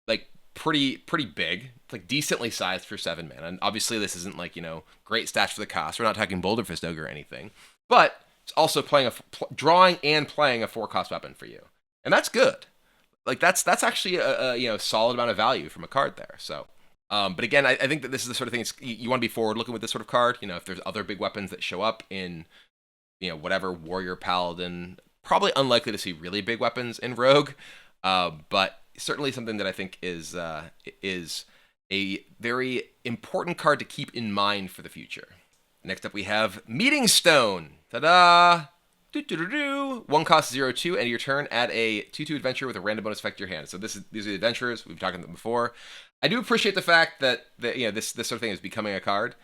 [SPEAKER 1] like pretty big. It's like decently sized for 7 mana. And obviously this isn't like, you know, great stats for the cost. We're not talking Boulder Fist Ogre or anything. But it's also drawing and playing a 4-cost weapon for you. And that's good. Like that's actually a you know, solid amount of value from a card there. So but again, I think that this is the sort of thing you want to be forward looking with this sort of card. You know, if there's other big weapons that show up in, you know, whatever, Warrior, Paladin, probably unlikely to see really big weapons in Rogue. But certainly something that I think is a very important card to keep in mind for the future. Next up, we have Meeting Stone. Ta-da! 1-cost 0/2, and your turn, add a 2/2 adventure with a random bonus effect to your hand. So these are the adventurers. We've talked about them before. I do appreciate the fact that you know, this sort of thing is becoming a card.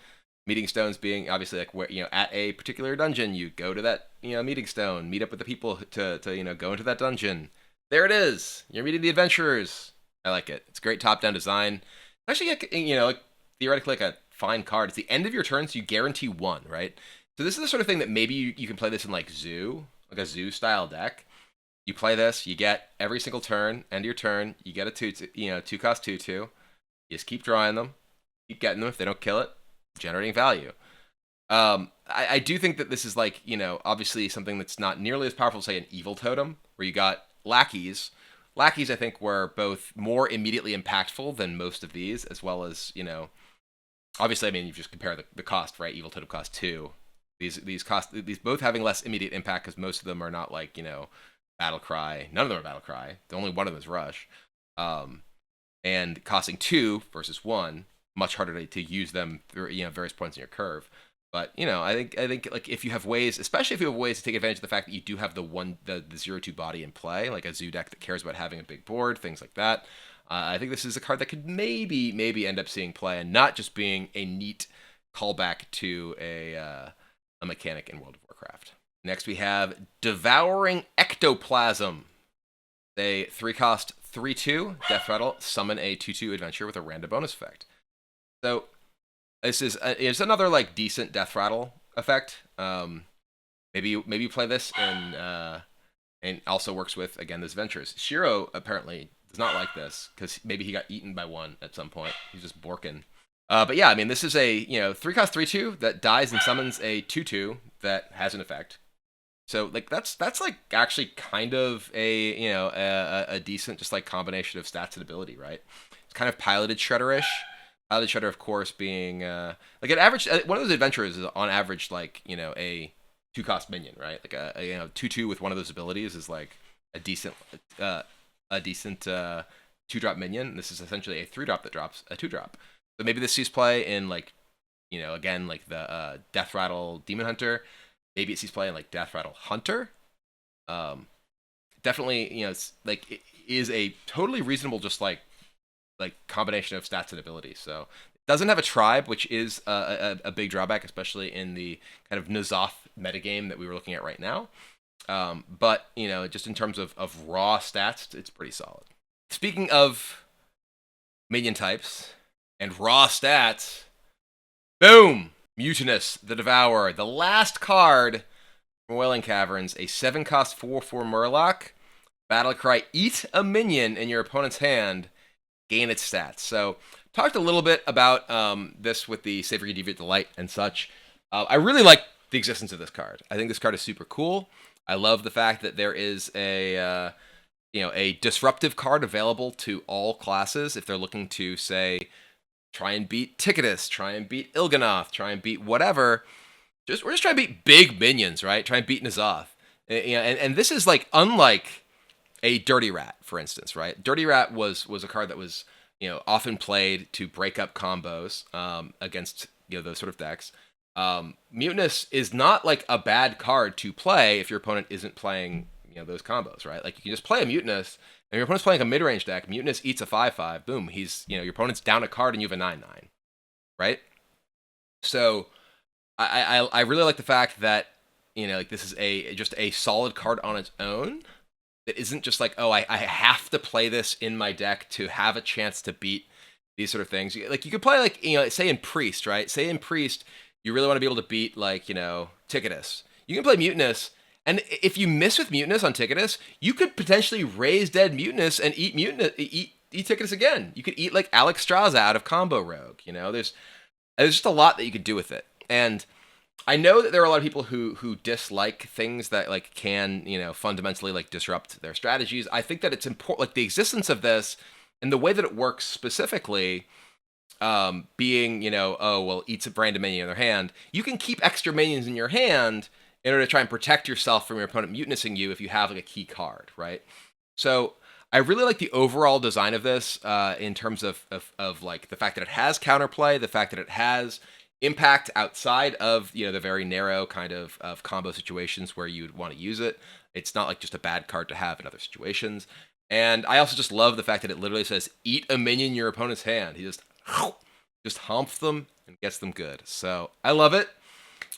[SPEAKER 1] Meeting Stones being obviously like where, you know, at a particular dungeon, you go to that, you know, Meeting Stone, meet up with the people to you know, go into that dungeon. There it is. You're meeting the adventurers. I like it. It's a great top-down design. Actually, you know, like, theoretically like a fine card. It's the end of your turn, so you guarantee 1, right? So this is the sort of thing that maybe you can play this in like Zoo, like a Zoo style deck. You play this, you get every single turn, end of your turn, you get a 2-cost 2/2. You just keep drawing them, keep getting them. If they don't kill it, generating value. I do think that this is like, you know, obviously something that's not nearly as powerful as, say, an Evil Totem, where you got lackeys. Lackeys, I think, were both more immediately impactful than most of these, as well as, you know, obviously, I mean, you just compare the cost, right? Evil Totem cost 2. These both having less immediate impact, because most of them are not like, you know, Battle Cry. None of them are Battle Cry. The only one of them is Rush. And costing 2 versus 1, much harder to use them through, you know, various points in your curve. But, you know, I think like if you have ways, especially if you have ways to take advantage of the fact that you do have the 0/2 body in play, like a Zoo deck that cares about having a big board, things like that. I think this is a card that could maybe end up seeing play and not just being a neat callback to a mechanic in World of Warcraft. Next we have Devouring Ectoplasm. A 3-cost 3/2 Death Rattle, summon a 2/2 adventure with a random bonus effect. So this is it's another like decent Death Rattle effect. Maybe you play this and also works with again this Ventures. Shiro apparently does not like this because maybe he got eaten by one at some point. He's just borking. But yeah, I mean this is a 3-cost 3/2 that dies and summons a 2/2 that has an effect. So like that's like actually kind of a decent just like combination of stats and ability, right? It's kind of piloted Shredder-ish. Piloted Shredder, of course, being like an average one of those adventurers is on average like a 2-cost minion, right? Like a 2/2 with one of those abilities is like a decent 2-drop minion. This is essentially a 3-drop that drops a 2-drop. So maybe this sees play in like again like the Death Rattle Demon Hunter. Maybe it sees play in like Death Rattle Hunter. Definitely, it's like it is a totally reasonable just like combination of stats and abilities. So it doesn't have a tribe, which is a big drawback, especially in the kind of N'Zoth metagame that we were looking at right now. But just in terms of raw stats, it's pretty solid. Speaking of minion types and raw stats, boom! Mutinous, the Devourer, the last card from Wailing Caverns, a 7-cost 4/4 Murloc. Battlecry, eat a minion in your opponent's hand, gain its stats. So, talked a little bit about this with the Savory Deviate Delight and such. I really like the existence of this card. I think this card is super cool. I love the fact that there is a disruptive card available to all classes if they're looking to, say, try and beat Ticketus, try and beat Il'gynoth, try and beat whatever. We're just trying to beat big minions, right? Try and beat N'Zoth. And this is like unlike a Dirty Rat, for instance, right? Dirty Rat was a card that was often played to break up combos against those sort of decks. Mutinous is not like a bad card to play if your opponent isn't playing those combos, right? Like you can just play a Mutinous. And your opponent's playing a mid-range deck, Mutinous eats a 5/5, boom, he's, your opponent's down a card and you have a 9/9, right? So, I really like the fact that, like this is just a solid card on its own. That isn't just like, oh, I have to play this in my deck to have a chance to beat these sort of things. Like you could play like, say in Priest, right? Say in Priest, you really want to be able to beat like, Ticketus. You can play Mutinous. And if you miss with Mutinous on Ticketus, you could potentially raise dead Mutinous and eat Ticketus again. You could eat like Alex Straza out of Combo Rogue. There's just a lot that you could do with it. And I know that there are a lot of people who dislike things that like can fundamentally like disrupt their strategies. I think that it's important, like the existence of this and the way that it works specifically. Being eats a random minion in their hand. You can keep extra minions in your hand in order to try and protect yourself from your opponent mutinoussing you if you have like a key card, right? So I really like the overall design of this in terms of like the fact that it has counterplay, the fact that it has impact outside of the very narrow kind of combo situations where you'd want to use it. It's not like just a bad card to have in other situations. And I also just love the fact that it literally says eat a minion in your opponent's hand. He just humps them and gets them good. So I love it.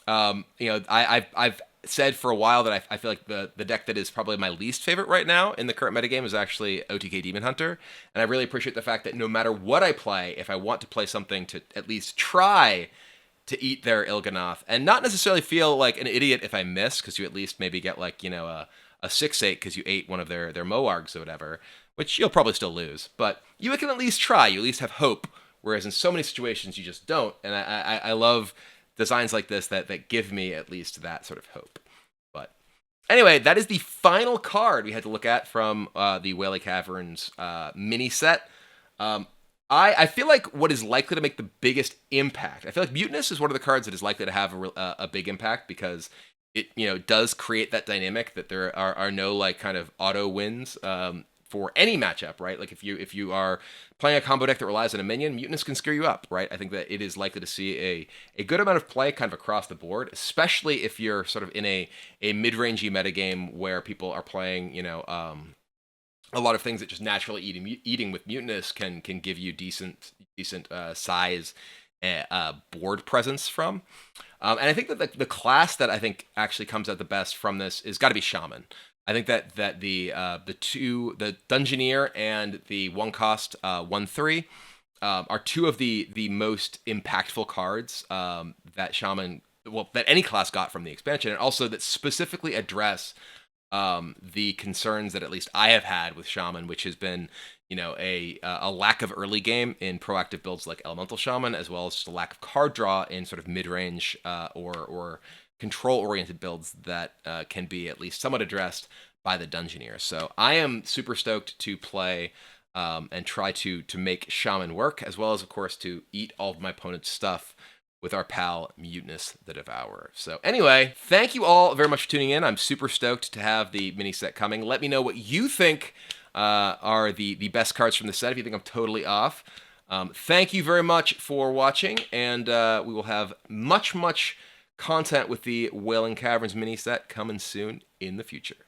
[SPEAKER 1] I've said for a while that I feel like the deck that is probably my least favorite right now in the current metagame is actually Otk Demon Hunter. And I really appreciate the fact that no matter what I play, if I want to play something to at least try to eat their Il'gynoth and not necessarily feel like an idiot if I miss, because you at least maybe get like, a 6/8 because you ate one of their Moargs or whatever, which you'll probably still lose. But you can at least try. You at least have hope. Whereas in so many situations, you just don't. And I love designs like this that give me at least that sort of hope. But anyway, that is the final card we had to look at from the Wailing Caverns mini set. I feel like what is likely to make the biggest impact, I feel like Mutinous is one of the cards that is likely to have a big impact because it does create that dynamic that there are no like kind of auto wins for any matchup, right? Like if you are playing a combo deck that relies on a minion, Mutinous can screw you up, right? I think that it is likely to see a good amount of play kind of across the board, especially if you're sort of in a mid-rangey metagame where people are playing, a lot of things that just naturally eating with Mutinous can give you decent size board presence from. And I think that the class that I think actually comes out the best from this is got to be Shaman. I think that the Dungeoneer and the 1-cost 1/3 are two of the most impactful cards that Shaman, that any class got from the expansion, and also that specifically address the concerns that at least I have had with Shaman, which has been, a lack of early game in proactive builds like Elemental Shaman, as well as just a lack of card draw in sort of mid-range or control-oriented builds that can be at least somewhat addressed by the Dungeoneer. So I am super stoked to play and try to make Shaman work, as well as, of course, to eat all of my opponent's stuff with our pal Mutinous the Devourer. So anyway, thank you all very much for tuning in. I'm super stoked to have the mini set coming. Let me know what you think are the best cards from the set, if you think I'm totally off. Thank you very much for watching, and we will have much content with the Wailing Caverns mini set coming soon in the future.